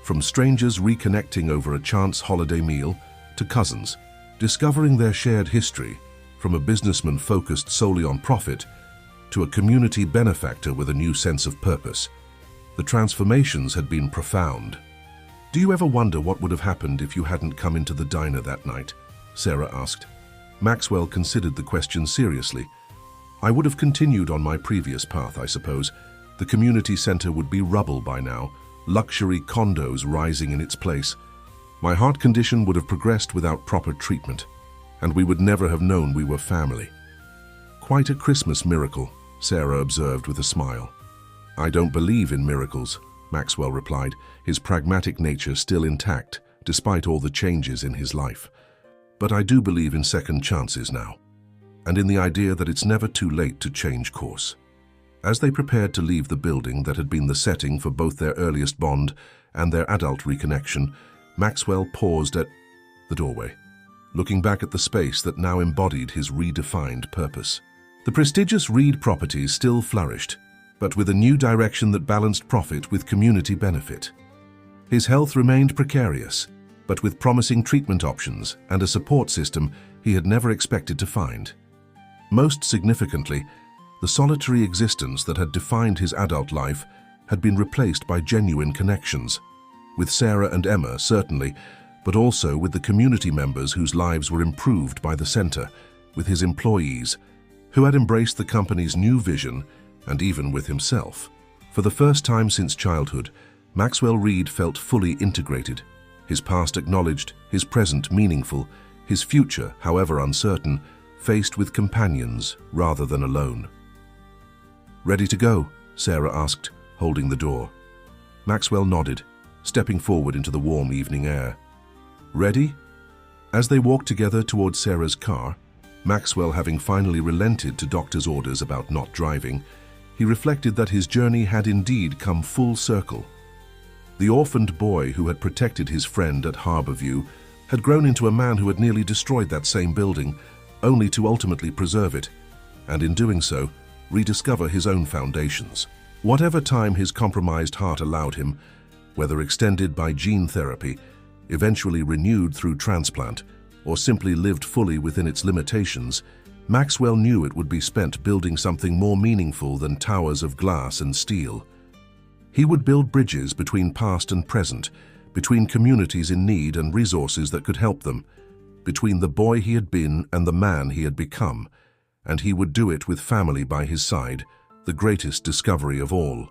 From strangers reconnecting over a chance holiday meal to cousins, discovering their shared history, from a businessman focused solely on profit to a community benefactor with a new sense of purpose. The transformations had been profound. "Do you ever wonder what would have happened if you hadn't come into the diner that night?" Sarah asked. Maxwell considered the question seriously. "I would have continued on my previous path, I suppose. The community center would be rubble by now, luxury condos rising in its place. My heart condition would have progressed without proper treatment, and we would never have known we were family." "Quite a Christmas miracle," Sarah observed with a smile. "I don't believe in miracles," Maxwell replied, his pragmatic nature still intact despite all the changes in his life. "But I do believe in second chances now, and in the idea that it's never too late to change course." As they prepared to leave the building that had been the setting for both their earliest bond and their adult reconnection, Maxwell paused at the doorway, looking back at the space that now embodied his redefined purpose. The prestigious Reed properties still flourished, but with a new direction that balanced profit with community benefit. His health remained precarious, but with promising treatment options and a support system he had never expected to find. Most significantly, the solitary existence that had defined his adult life had been replaced by genuine connections, with Sarah and Emma certainly, but also with the community members whose lives were improved by the center, with his employees, who had embraced the company's new vision, and even with himself. For the first time since childhood, Maxwell Reed felt fully integrated, his past acknowledged, his present meaningful, his future, however uncertain, faced with companions rather than alone. "Ready to go?" Sarah asked, holding the door. Maxwell nodded, stepping forward into the warm evening air. "Ready?" As they walked together towards Sarah's car, Maxwell having finally relented to doctor's orders about not driving, he reflected that his journey had indeed come full circle. The orphaned boy who had protected his friend at Harborview had grown into a man who had nearly destroyed that same building, only to ultimately preserve it, and in doing so, rediscover his own foundations. Whatever time his compromised heart allowed him, whether extended by gene therapy, eventually renewed through transplant, or simply lived fully within its limitations, Maxwell knew it would be spent building something more meaningful than towers of glass and steel. He would build bridges between past and present, between communities in need and resources that could help them, between the boy he had been and the man he had become, and he would do it with family by his side, the greatest discovery of all.